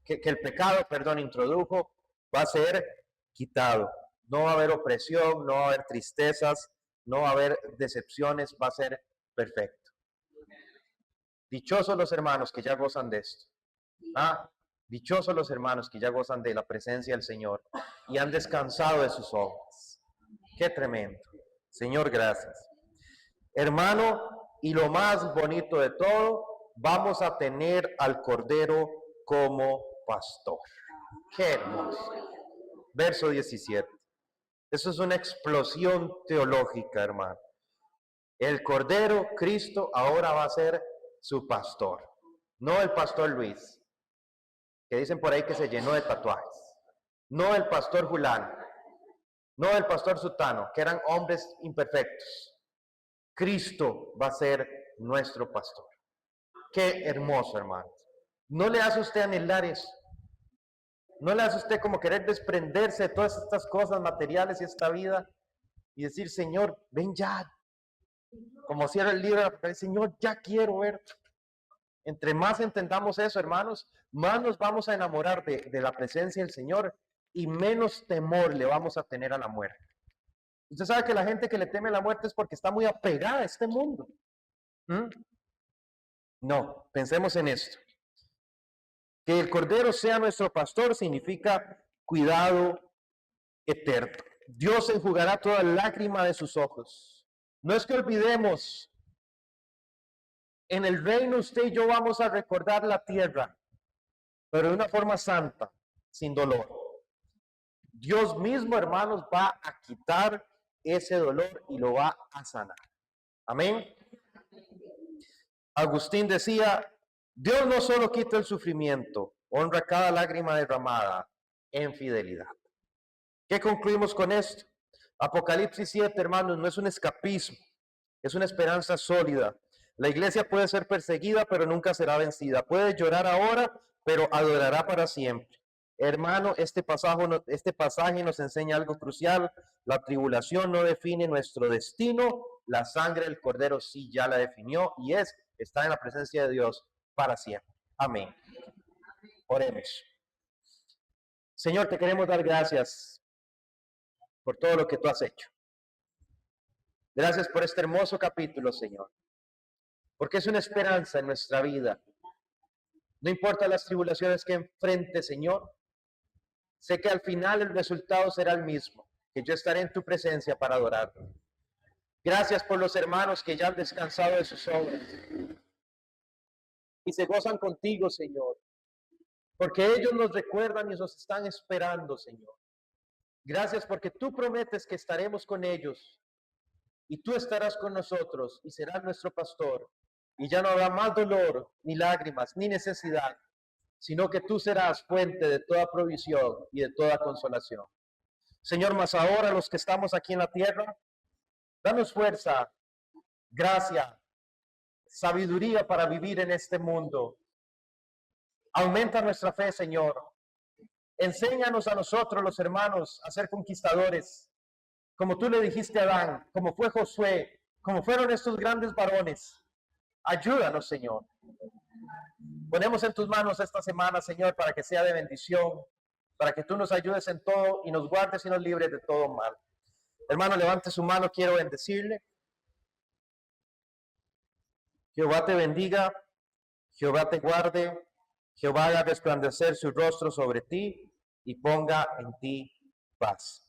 [SPEAKER 1] el pecado, introdujo, va a ser quitado. No va a haber opresión, no va a haber tristezas, no va a haber decepciones, va a ser perfecto. Dichosos los hermanos que ya gozan de esto. Dichosos los hermanos que ya gozan de la presencia del Señor y han descansado de sus obras. Qué tremendo. Señor, gracias. Hermano, y lo más bonito de todo, vamos a tener al Cordero como pastor. Qué hermoso. Verso 17. Eso es una explosión teológica, hermano. El Cordero, Cristo, ahora va a ser su pastor. No el pastor Luis, que dicen por ahí que se llenó de tatuajes. No el pastor Julano. No el pastor Sutano, que eran hombres imperfectos. Cristo va a ser nuestro pastor. Qué hermoso, hermanos. ¿No le hace usted anhelar eso? ¿No le hace usted como querer desprenderse de todas estas cosas materiales y esta vida y decir, Señor, ven ya? Como cierra el libro, Señor, ya quiero ver. Entre más entendamos eso, hermanos, más nos vamos a enamorar de la presencia del Señor y menos temor le vamos a tener a la muerte. Usted sabe que la gente que le teme a la muerte es porque está muy apegada a este mundo. No, pensemos en esto. Que el Cordero sea nuestro pastor significa cuidado eterno. Dios enjugará toda lágrima de sus ojos. No es que olvidemos, en el reino usted y yo vamos a recordar la tierra, pero de una forma santa, sin dolor. Dios mismo, hermanos, va a quitar ese dolor y lo va a sanar. Amén. Agustín decía, Dios no solo quita el sufrimiento, honra cada lágrima derramada en fidelidad. ¿Qué concluimos con esto? Apocalipsis 7, hermanos, no es un escapismo, es una esperanza sólida. La iglesia puede ser perseguida, pero nunca será vencida. Puede llorar ahora, pero adorará para siempre. Hermano, este pasaje nos enseña algo crucial. La tribulación no define nuestro destino. La sangre del Cordero sí ya la definió y es estar en la presencia de Dios para siempre. Amén. Oremos. Señor, te queremos dar gracias por todo lo que tú has hecho. Gracias por este hermoso capítulo, Señor, porque es una esperanza en nuestra vida. No importa las tribulaciones que enfrente, Señor, sé que al final el resultado será el mismo, que yo estaré en tu presencia para adorarte. Gracias por los hermanos que ya han descansado de sus obras y se gozan contigo, Señor, porque ellos nos recuerdan y nos están esperando, Señor. Gracias porque tú prometes que estaremos con ellos y tú estarás con nosotros y serás nuestro pastor. Y ya no habrá más dolor, ni lágrimas, ni necesidad, sino que tú serás fuente de toda provisión y de toda consolación. Señor, más ahora los que estamos aquí en la tierra, danos fuerza, gracia, sabiduría para vivir en este mundo. Aumenta nuestra fe, Señor. Enséñanos a nosotros, los hermanos, a ser conquistadores, como tú le dijiste a Adán, como fue Josué, como fueron estos grandes varones. Ayúdanos, Señor. Ponemos en tus manos esta semana, Señor, para que sea de bendición, para que tú nos ayudes en todo y nos guardes y nos libres de todo mal. Hermano, levante su mano, quiero bendecirle. Jehová te bendiga, Jehová te guarde, Jehová haga resplandecer su rostro sobre ti y ponga en ti paz.